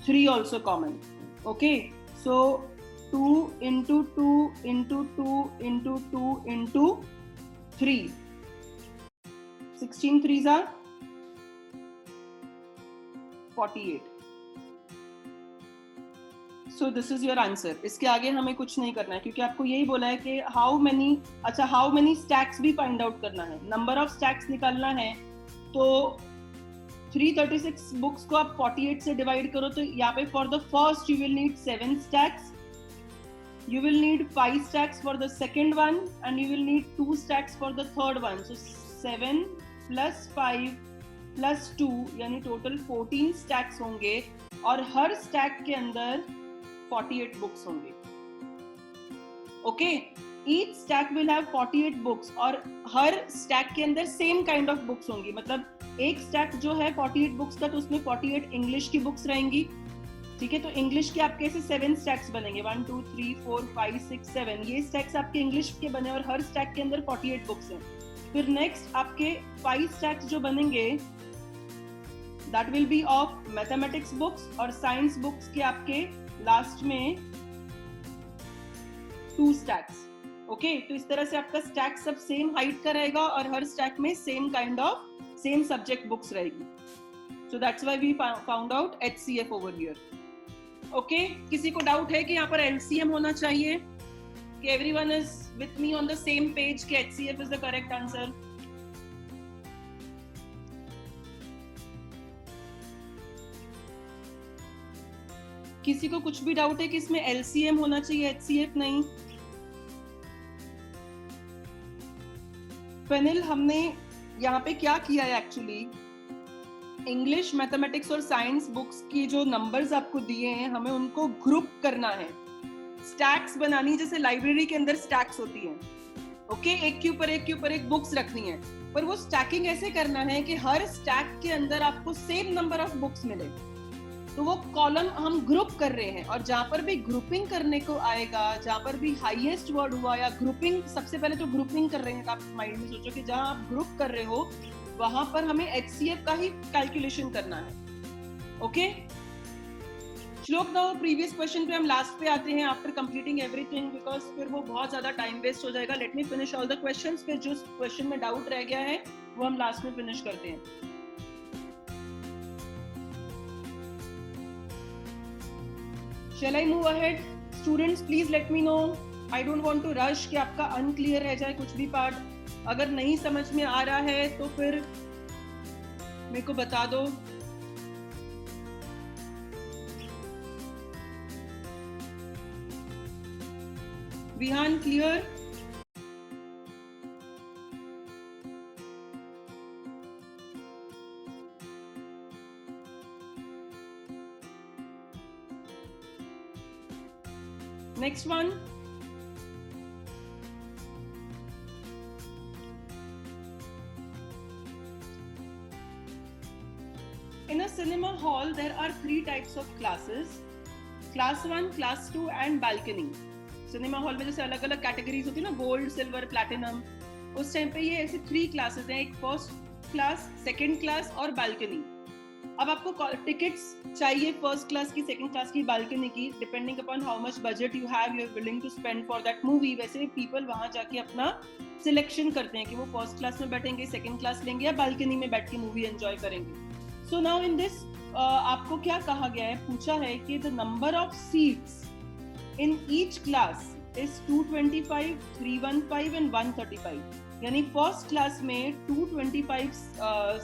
[SPEAKER 1] 3 also common. Okay, so 2 into 2 into 2 into 2 into 3. 16 threes are 48. So this is your answer. इसके आगे हमें कुछ नहीं करना है क्योंकि आपको यही बोला है कि हाउ मेनी स्टैक्स भी फाइंड आउट करना है, नंबर ऑफ स्टैक्स निकालना है. तो 336 बुक्स को आप 48 से डिवाइड करो तो यहाँ पे for the first you will need 7 stacks, you will need 5 stacks for the second one, and you will need 2 stacks for the third one. So 7 plus 5 plus 2 यानी total 14 stacks होंगे, और हर stack के अंदर 48 books होंगे. Okay, each stack will have 48 books और हर stack के अंदर same kind of books होंगी. मतलब एक stack जो है 48 books का, तो उसमें 48 English की books रहेंगी. ठीक है, तो इंग्लिश के आपके ऐसे 7 स्टैक्स बनेंगे, 1 2 3 4 5 6 7. ये स्टैक्स आपके इंग्लिश के बने और हर स्टैक के अंदर 48 बुक्स हैं. फिर नेक्स्ट आपके 5 स्टैक्स जो बनेंगे that will be of mathematics books, और साइंस बुक्स के आपके लास्ट में 2 स्टैक्स. ओके, तो इस तरह से आपका स्टैक सब सेम हाइट का रहेगा और हर स्टैक में same kind of same subject books रहेगी. So that's why we found out HCF over here. Okay, किसी को डाउट है कि यहाँ पर LCM होना चाहिए, कि everyone is with me on the same page कि HCF is the correct answer? किसी को कुछ भी डाउट है कि इसमें LCM होना चाहिए, HCF नहीं? फनिल, हमने यहाँ पे क्या किया है एक्चुअली, इंग्लिश, मैथमेटिक्स और साइंस बुक्स की जो नंबर्स आपको दिए हैं हमें उनको ग्रुप करना है, स्टैक्स बनानी, जैसे लाइब्रेरी के अंदर स्टैक्स होती हैं. ओके, एक के ऊपर एक बुक्स रखनी है, पर वो स्टैकिंग ऐसे करना है कि हर स्टैक के अंदर आपको सेम नंबर ऑफ बुक्स मिले. तो वो कॉलम हम ग्रुप कर रहे हैं, और जहां पर भी ग्रुपिंग करने को आएगा, जहां पर भी हाईएस्ट वर्ड हुआ या ग्रुपिंग, सबसे पहले तो ग्रुपिंग कर रहे हैं, आप माइंड में सोचो कि जहां आप ग्रुप कर रहे हो वहां पर हमें HCF का ही कैलकुलेशन करना है. ओके, श्लोक, नाउ प्रीवियस क्वेश्चन पे हम लास्ट पे आते हैं आफ्टर कंप्लीटिंग एवरीथिंग, बिकॉज फिर वो बहुत ज्यादा टाइम वेस्ट हो जाएगा. Let me finish all the questions, फिर जो क्वेश्चन में डाउट रह गया है वो हम लास्ट में फिनिश करते हैं. Shall I move ahead? Students, please let me know. I don't want to rush कि आपका unclear रह जाए कुछ भी पार्ट. अगर नहीं समझ में आ रहा है तो फिर मेरे को बता दो. Vihaan, clear? Next one, in a cinema hall there are 3 types of classes: class 1, class 2 and balcony. Cinema hall में जैसे अलग अलग कैटेगरीज होती है ना, गोल्ड, सिल्वर, प्लैटिनम, उस टाइम पे ये ऐसे 3 क्लासेस हैं, एक फर्स्ट क्लास, सेकंड क्लास और बालकनी. अब आपको टिकट्स चाहिए फर्स्ट क्लास की, सेकंड क्लास की, बालकनी की, depending upon how much budget you have, you are willing to spend for that movie. वैसे पीपल वहां जाके अपना सिलेक्शन करते हैं कि वो फर्स्ट क्लास में बैठेंगे, सेकंड क्लास लेंगे या बालकनी में बैठ के मूवी एंजॉय करेंगे. सो नाउ इन दिस आपको क्या कहा गया है, पूछा है कि the number of seats in each class is 225, 315 and 135. यानी फर्स्ट क्लास में 225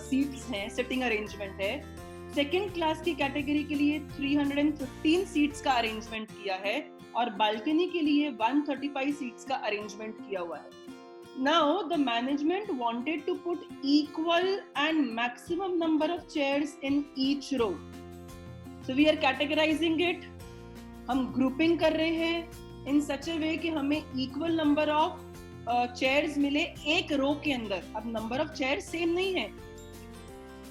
[SPEAKER 1] सीट्स हैं, सिटिंग अरेंजमेंट है. सेकंड क्लास की कैटेगरी के लिए 315 सीट्स का अरेंजमेंट किया है, और बालकनी के लिए 135 सीट्स का अरेंजमेंट किया हुआ है. now the management wanted to put equal and maximum number of chairs in each row. So we are categorizing it. हम grouping कर रहे हैं in such a way कि हमें equal number of chairs मिले एक row के अंदर. अब number of chairs same नहीं है.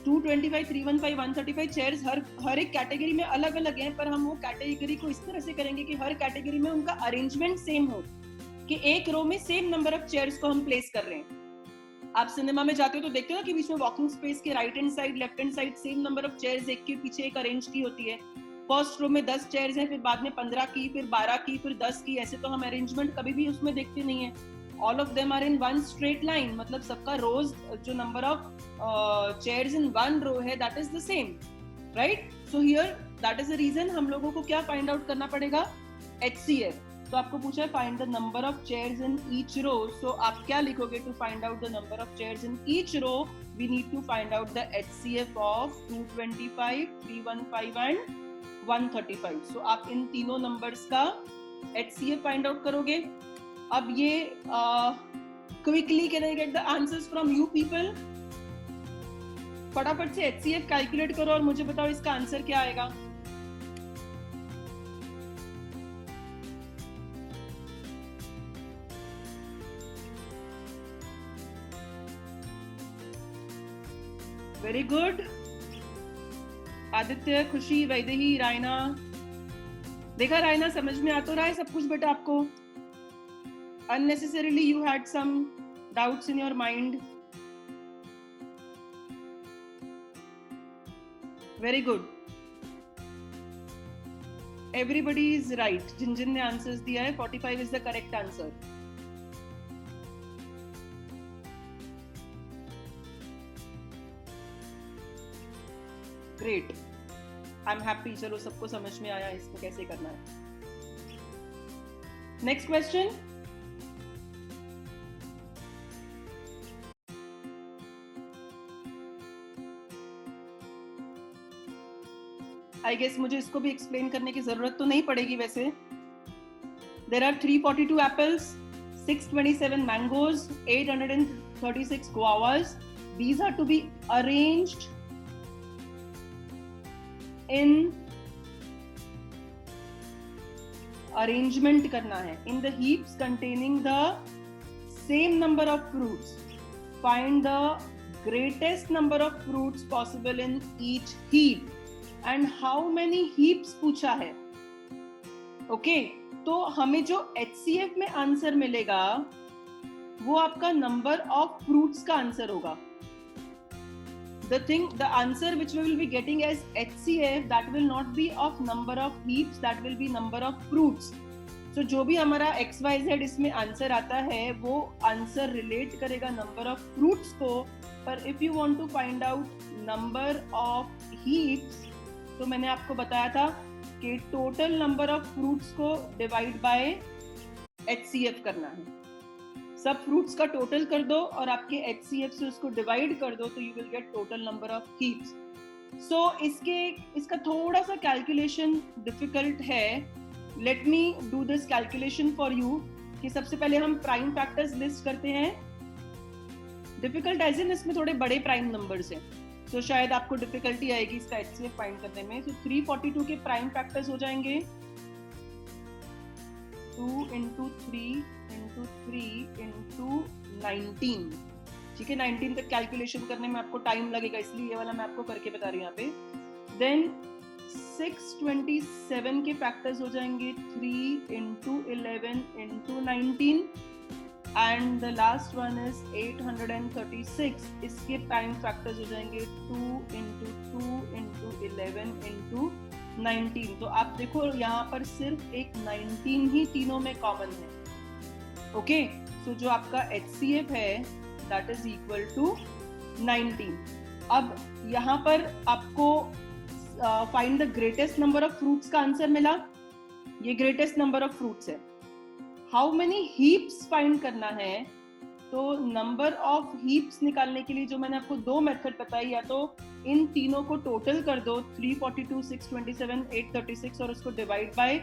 [SPEAKER 1] 225, 315, 135 चेयर्स हर एक कैटेगरी में अलग अलग हैं, पर हम वो कैटेगरी को इस तरह से करेंगे कि हर कैटेगरी में उनका अरेंजमेंट सेम हो, कि एक रो में सेम नंबर ऑफ चेयर्स को हम प्लेस कर रहे हैं. आप सिनेमा में जाते हो तो देखते हो ना कि बीच में वॉकिंग स्पेस के right hand side, left hand side same number of chairs एक के पीछे एक अरेंज की होती है. फर्स्ट रो में 10 चेयर्स हैं, फिर बाद में 15 की, फिर 12 की, फिर 10 की. ऐसे तो हम अरेंजमेंट कभी भी उसमें देखते नहीं है. All of them are in one straight line. मतलब सबका रोज जो number of chairs in one row है, that is the same, right? So here that is the reason हम लोगों को क्या find out करना पड़ेगा? HCF. तो आपको पूछा है find the number of chairs in each row. So आप क्या लिखोगे to find out the number of chairs in each row? We need to find out the HCF of 225, 315 and 135. So आप इन तीनों numbers का HCF find out करोगे. अब ये quickly can I get the answers from you people? फटाफट से HCF कैलकुलेट करो और मुझे बताओ इसका आंसर क्या आएगा. Very good. आदित्य, खुशी, वैदेही, रायना. देखा रायना, समझ में आ तो रहा है सब कुछ बेटा आपको? Unnecessarily you had some doubts in your mind. Very good. Everybody is right. जिन ने आंसर्स दिया है 45 is the correct answer. Great. I'm happy. चलो सबको समझ में आया इसको कैसे करना है. Next question. I guess मुझे इसको भी एक्सप्लेन करने की जरूरत तो नहीं पड़ेगी वैसे. There are 342 apples, 627 mangoes, 836 guavas. These are to be arranged in arrangement करना है in the heaps containing the same number of fruits. Find the greatest number of fruits possible in each heap. And how many heaps पूछा है. Okay, तो हमें जो HCF में आंसर मिलेगा वो आपका नंबर ऑफ फ्रूट्स का आंसर होगा. The answer which we will be getting as HCF, that will not be of number of heaps, that will be number of fruits. So जो भी हमारा XYZ इसमें आंसर आता है वो आंसर रिलेट करेगा नंबर ऑफ फ्रूट्स को. पर if you want to find out number of heaps, तो मैंने आपको बताया था कि टोटल नंबर ऑफ फ्रूट्स को डिवाइड बाय HCF करना है. सब फ्रूट्स का टोटल कर दो और आपके HCF से उसको डिवाइड कर दो तो you will get total number of heaps. So इसका थोड़ा सा कैलकुलेशन डिफिकल्ट है. Let me do this calculation for you. कि सबसे पहले हम प्राइम फैक्टर्स लिस्ट करते हैं. डिफिकल्ट एज इन इसमें थोड़े बड़े प्राइम नंबर्स हैं, तो शायद आपको डिफिकल्टी आएगी इसका HCF फाइंड करने में. तो 342 के प्राइम फैक्टर्स हो जाएंगे 2 into 3 into 3 into 19. ठीक है, 19 तक कैलकुलेशन करने में आपको टाइम लगेगा, इसलिए ये वाला मैं आपको करके बता रही हूँ यहाँ पे. देन 627 के फैक्टर्स हो जाएंगे 3 into 11 into 19. And the last one is 836. इसके प्राइम फैक्टर्स हो जाएंगे 2 into 2 into 11 into 19. तो आप देखो यहाँ पर सिर्फ एक 19 ही तीनों में कॉमन है. ओके, सो जो आपका HCF है that is equal to 19. अब यहाँ पर आपको find the greatest number of fruits का आंसर मिला. ये greatest number of fruits है. हाउ मेनी हीप्स फाइंड करना है. तो नंबर ऑफ हीप्स निकालने के लिए जो मैंने आपको दो मेथड बताई, या तो इन तीनों को टोटल कर दो 342, 627, 836 और उसको डिवाइड बाय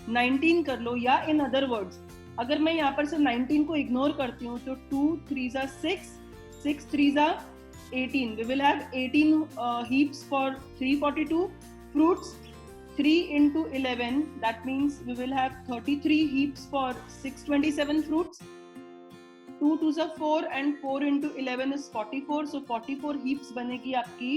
[SPEAKER 1] 19 कर लो, या इन अदर वर्ड्स अगर मैं यहाँ पर सिर्फ 19 को इग्नोर करती हूँ तो 2 3s are 6, 6 3s are 18. We will have 18 heaps for 342 fruits. 3 into 11, that means we will have 33 heaps for 627 fruits. 2 2s are 4 and 4 into 11 is 44. So 44 heaps बनेगी आपकी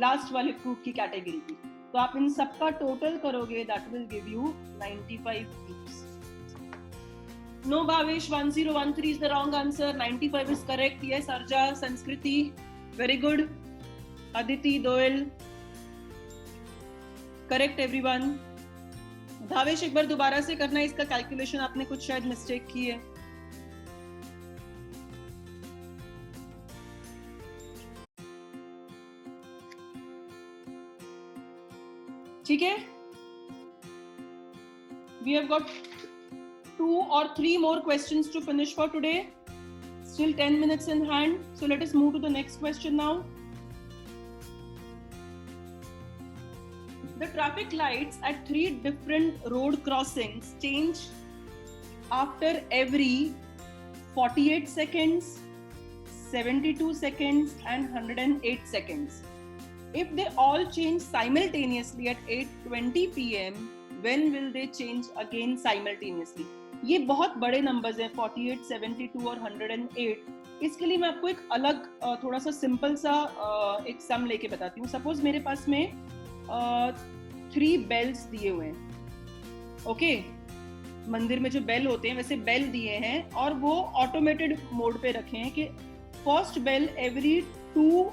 [SPEAKER 1] लास्ट वाले फ्रूट की कैटेगरी की. तो आप इन सबका टोटल करोगे, that will give you 95 heaps. No, Bhavesh, 1013 is the wrong answer. 95 is correct. Yes, Arja, Sanskriti, very good. Aditi, Doel, correct everyone. Bhavesh एक बार दोबारा से करना है इसका कैलकुलेशन, आपने कुछ शायद मिस्टेक की है. ठीक है, we have got 2 or 3 more questions to finish for today. Still 10 minutes in hand. So let us move to the next question now. The traffic lights at 3 different road crossings change after every 48 seconds, 72 seconds and 108 seconds. If they all change simultaneously at 8:20 p.m, when will they change again simultaneously? ये बहुत बड़े नंबर्स हैं, 48, 72 और 108. इसके लिए मैं आपको एक अलग थोड़ा सा सिंपल सा एक सम लेके बताती हूँ. सपोज मेरे पास में 3 बेल्स दिए हुए हैं. ओके, मंदिर में जो बेल होते हैं वैसे बेल दिए हैं और वो ऑटोमेटेड मोड पे रखे हैं कि फर्स्ट बेल एवरी 2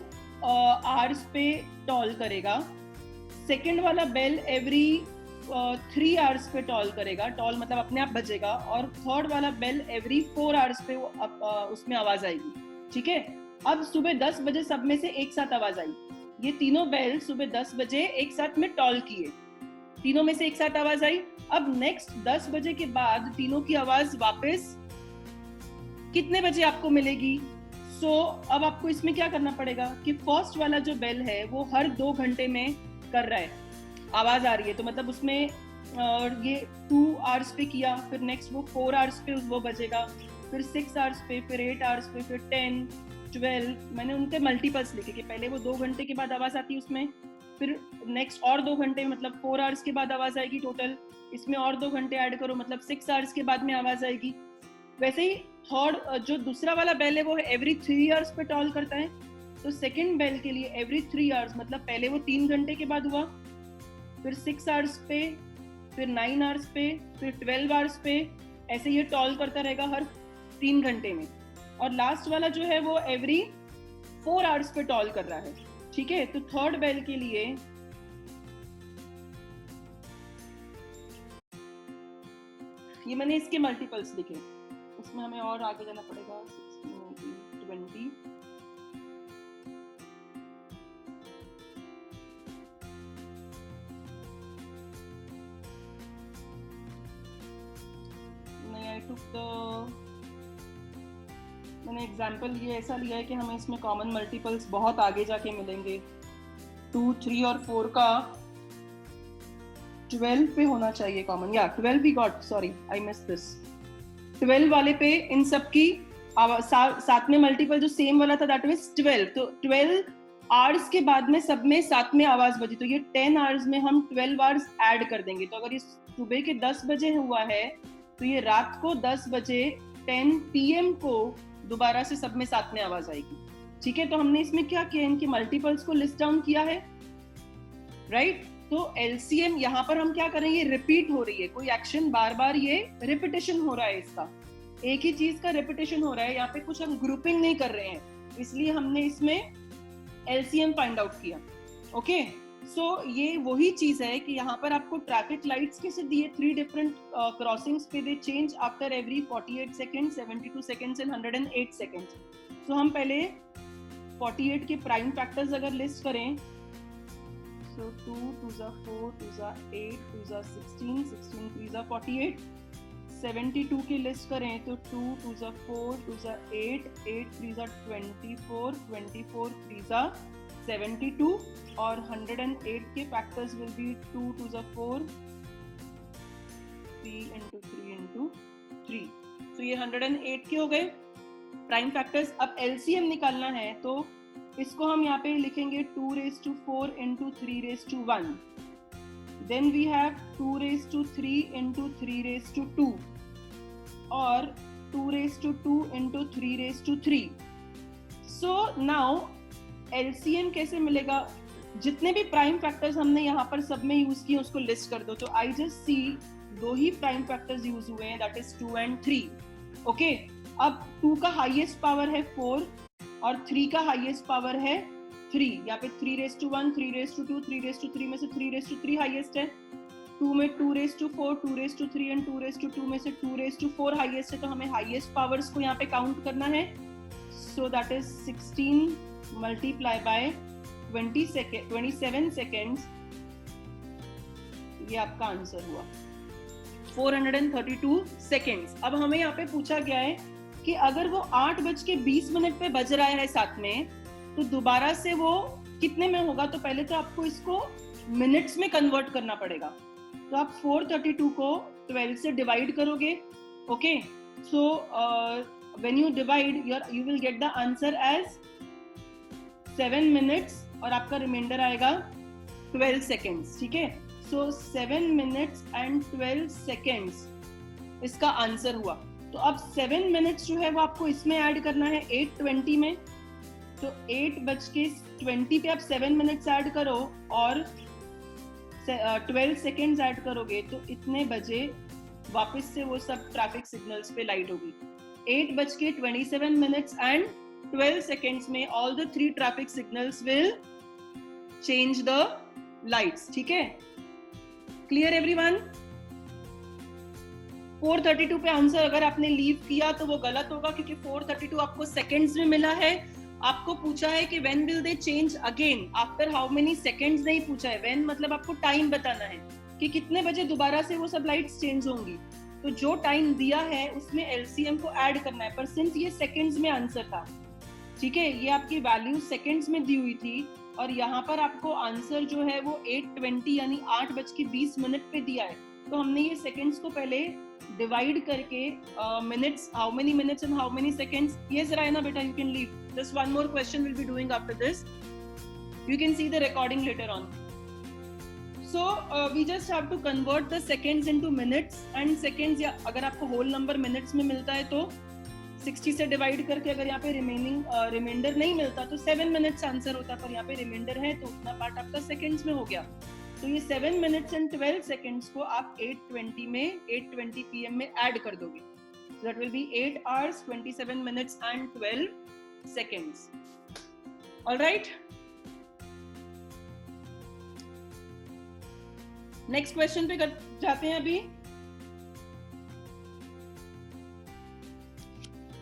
[SPEAKER 1] आवर्स पे टॉल करेगा, सेकेंड वाला बेल एवरी 3 आवर्स पे टॉल करेगा, टॉल मतलब अपने आप बजेगा, और थर्ड वाला बेल एवरी 4 आवर्स पे उसमें आवाज आएगी. ठीक है, अब सुबह 10 बजे सब में से एक साथ आवाज आई. ये तीनों बेल सुबह 10 बजे एक साथ में टॉल किए, तीनों में से एक साथ आवाज आई. अब नेक्स्ट 10 बजे के बाद तीनों की आवाज वापस कितने बजे आपको मिलेगी? अब आपको इसमें क्या करना पड़ेगा कि फर्स्ट वाला जो बेल है वो हर 2 घंटे में कर रहा है, आवाज आ रही है, तो मतलब उसमें ये 2 आवर्स पे किया, फिर नेक्स्ट वो 4 आवर्स पे वो बजेगा, फिर 6 आवर्स पे, फिर 8 आवर्स पे, फिर 10, 12. मैंने उनके मल्टीपल्स लिखे कि पहले वो 2 घंटे के बाद आवाज आती है उसमें, फिर नेक्स्ट और 2 घंटे मतलब 4 आवर्स के बाद आवाज आएगी टोटल, इसमें और 2 घंटे ऐड करो मतलब 6 आवर्स के बाद में आवाज आएगी. वैसे ही थर्ड जो दूसरा वाला बेल है वो एवरी 3 आवर्स पे टॉल करता है, तो सेकंड बेल के लिए एवरी 3 आवर्स मतलब पहले वो 3 घंटे के बाद हुआ, फिर 6 आवर्स पे, फिर 9 आवर्स पे, फिर 12 आवर्स पे, ऐसे ये टॉल करता रहेगा हर 3 घंटे में. और लास्ट वाला जो है वो एवरी 4 आवर्स पे टॉल कर रहा है. ठीक है, तो थर्ड बेल के लिए ये मैंने इसके मल्टीपल्स लिखे, उसमें हमें और आगे जाना पड़ेगा. 16, 18, 20. मैंने एग्जाम्पल ये ऐसा लिया है कि हमें इसमें कॉमन मल्टीपल्स बहुत आगे जाके मिलेंगे. 2, 3 और 4 का 12 पे होना चाहिए कॉमन. या 12 we got, sorry I missed this. 12 वाले पे इन सब की साथ में मल्टीपल जो सेम वाला था दैट मींस 12. तो 12 आवर्स के बाद में सब में साथ में आवाज बजी, तो ये 10 आवर्स में हम 12 आवर्स ऐड कर देंगे. तो अगर ये सुबह के 10 बजे हुआ है तो ये रात को 10 बजे 10 PM को दोबारा से सब में साथ में आवाज आएगी. ठीक है, तो हमने इसमें क्या किया, इनके मल्टीपल्स को लिस्ट डाउन किया है, राइट. तो LCM यहाँ पर हम क्या करेंगे, रिपीट हो रही है, कोई एक्शन बार बार ये रिपीटेशन हो रहा है, इसका एक ही चीज का रिपीटेशन हो रहा है. यहाँ पे कुछ हम ग्रुपिंग नहीं कर रहे हैं, इसलिए हमने इसमें LCM फाइंड आउट किया. ओके, सो ये वही चीज है कि यहाँ पर आपको ट्रैफिक लाइट्स कैसे दिए, 3 डिफरेंट क्रॉसिंग्स पे they change after every 48 second, 72 seconds and 108 seconds. So हम पहले 48 के प्राइम फैक्टर्स अगर लिस्ट करें, so 2 2s are 4, 2s are 8, 2s are 16, 16 3s are 48. 72 की लिस्ट करें तो 2 2s are 4, 2s are 8, 8 3s are 24, 24 3s are 72. और 108 के factors will be 2 2s are 4, 3 into 3 into 3. So ये 108 के हो गए प्राइम फैक्टर्स. अब LCM निकालना है तो इसको हम यहाँ पे लिखेंगे 2 raised to 4 into 3 raised to 1. Then we have 2 raised to 3 into 3 raised to 2 और 2 raised to 2 into 3 raised to 3. So now LCM कैसे मिलेगा? जितने भी प्राइम फैक्टर्स हमने यहाँ पर सब में यूज किए उसको लिस्ट कर दो. तो I just see 2 he prime factors use हुए हैं, दैट इज 2 and 3. ओके, अब 2 का हाईएस्ट पावर है 4 और 3 का हाईएस्ट पावर है 3. यहाँ पे 3 raised to 1, 3 raised to 2, 3 raised to 3 में से 3 raised to 3 हाईएस्ट है. 2 में 2 raised to 4, 2 raised to 3 and 2 raised to 2 में से 2 raised to 4 हाईएस्ट है. तो हमें हाईएस्ट पावर्स को यहाँ पे काउंट करना है. So that is 16 multiply by 27 seconds. ये आपका आंसर हुआ 432 सेकेंड्स. अब हमें यहाँ पे पूछा गया है कि अगर वो 8:20 पे बज रहा है साथ में तो दोबारा से वो कितने में होगा? तो पहले तो आपको इसको मिनट्स में कन्वर्ट करना पड़ेगा. तो आप 432 को 12 से डिवाइड करोगे. Okay, so when you divide you will get the answer as 7 minutes और आपका रिमाइंडर आएगा 12 सेकेंड्स. ठीक है, सो 7 मिनट्स एंड 12 सेकेंड्स इसका आंसर हुआ. तो अब 7 मिनट्स जो है वो आपको इसमें ऐड करना है 8:20 में. तो 8:20 पे आप 7 मिनट्स ऐड करो और 12 सेकेंड्स ऐड करोगे तो इतने बजे वापस से वो सब ट्रैफिक सिग्नल्स पे लाइट होगी. 8:27 एंड 12 seconds में all the 3 traffic signals will change the lights. ठीक है, clear everyone? 432 पे आंसर अगर आपने लीव किया तो वो गलत होगा क्योंकि 432 आपको सेकेंड्स में मिला है. आपको पूछा है कि when will they change again after how many seconds नहीं पूछा है. when मतलब आपको टाइम बताना है कि कितने बजे दोबारा से वो सब लाइट्स चेंज होंगी. तो जो टाइम दिया है उसमें LCM को ऐड करना है. पर सिंस ये सेकेंड्स में आंसर था, ठीक है, ये आपकी वैल्यू सेकेंड्स में दी हुई थी और यहाँ पर आपको आंसर जो है वो 8:20 यानी 8:20 पे दिया है. तो हमने ये सेकेंड्स को पहले डिवाइड करके minutes, how many minutes and how many seconds. Yes Raina बेटा, you can leave. Just one more question will be doing after this. You can see the recording later on. So we just have to convert the seconds into minutes and seconds. या अगर आपको whole number minutes में मिलता है तो 60 से डिवाइड करके अगर यहाँ पे रिमाइंडर नहीं मिलता तो 7 मिनट्स आंसर होता. पर यहाँ पे रिमाइंडर है तो उतना पार्ट आपका सेकंड्स में हो गया. तो ये 7 मिनट्स एंड 12 सेकंड्स को आप 8:20 PM में ऐड कर दोगे. So that will be 8 hours 27 minutes and 12 seconds. All right. Next question पे जाते हैं अभी.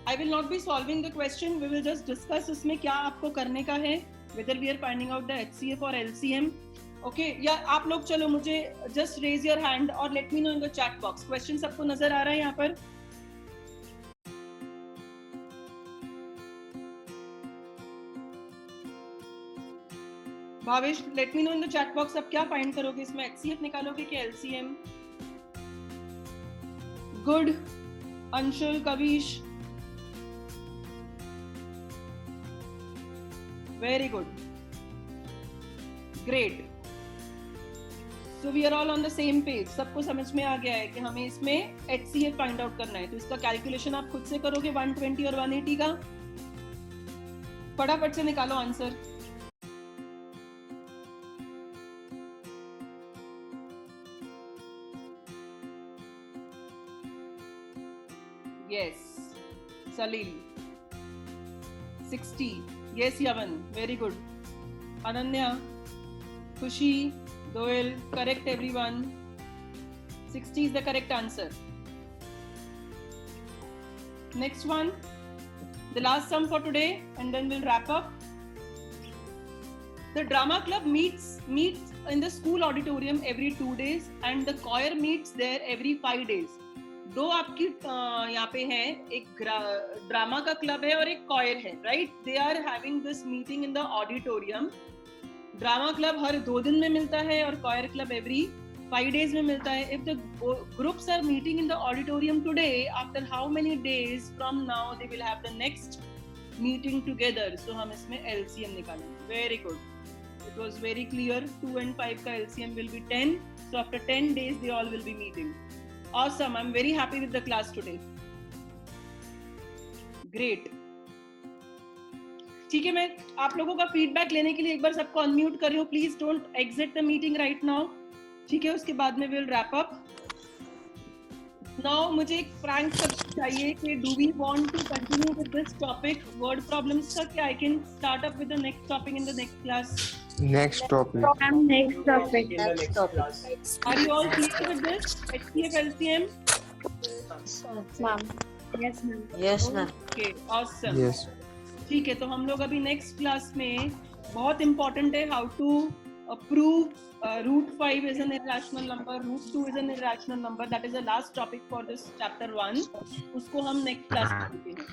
[SPEAKER 1] I will not be solving the question. We will just discuss उसमें क्या आपको करने का है. Whether we are finding out the HCF or LCM. Okay, या आप लोग चलो मुझे just raise your hand और let me know in the chat box. Question सबको नजर आ रहा है यहाँ पर? Bhavesh, let me know in the chat box आप क्या फाइंड करोगे इसमें. HCF निकालोगे कि LCM? Good. Anshul, Kavish, very good, great. So we are all on the same page. सबको समझ में आ गया है कि हमें इसमें HCF फाइंड आउट करना है. तो इसका कैलकुलेशन आप खुद से करोगे 120 और 180 का. फटाफट से निकालो answer. Yes, Salil. 60. Yes, Yavan. Very good. Ananya, Khushi, Doel. Correct, everyone. 60 is the correct answer. Next one. The last sum for today, and then we'll wrap up. The drama club meets in the school auditorium every 2 days, and the choir meets there every 5 days. दो आपकी यहाँ पे है, एक ड्रामा का क्लब है और एक कॉयर है, right. They are having this meeting in the auditorium. Drama club हर 2 दिन में मिलता है और कॉयर क्लब एवरी 5 days में मिलता है. If the groups are meeting in the auditorium today, after how many days from now they will have the next meeting together? So हम इसमें LCM निकालेंगे. Very good. It was very clear. 2 and 5 का LCM will be 10. So after 10 days they all will be meeting. Awesome. I'm very happy with the class today. Great. ठीक है, मैं आप लोगों का फीडबैक लेने के लिए एक बार सबको अनम्यूट कर रही हूँ. Please don't exit the meeting right now. ठीक है, उसके बाद में विल रैप अप. नाउ मुझे एक फ्रैंक सब्जेक्ट चाहिए कि do we want to continue with this topic word problems का, कि I can start up with the next topic in the next class.
[SPEAKER 5] Next topic.
[SPEAKER 3] Next topic.
[SPEAKER 4] Next topic.
[SPEAKER 1] Are you all clear with this? HCF LCM?
[SPEAKER 3] Ma'am. Yes, ma'am.
[SPEAKER 4] Yes, ma'am.
[SPEAKER 1] Okay, awesome.
[SPEAKER 5] Yes.
[SPEAKER 1] ठीक है, तो हम लोग अभी नेक्स्ट क्लास में बहुत इंपॉर्टेंट है how to prove root 5 is an irrational number, root 2 is an irrational number. That is the last topic for this chapter 1. उसको हम नेक्स्ट क्लास में देखेंगे.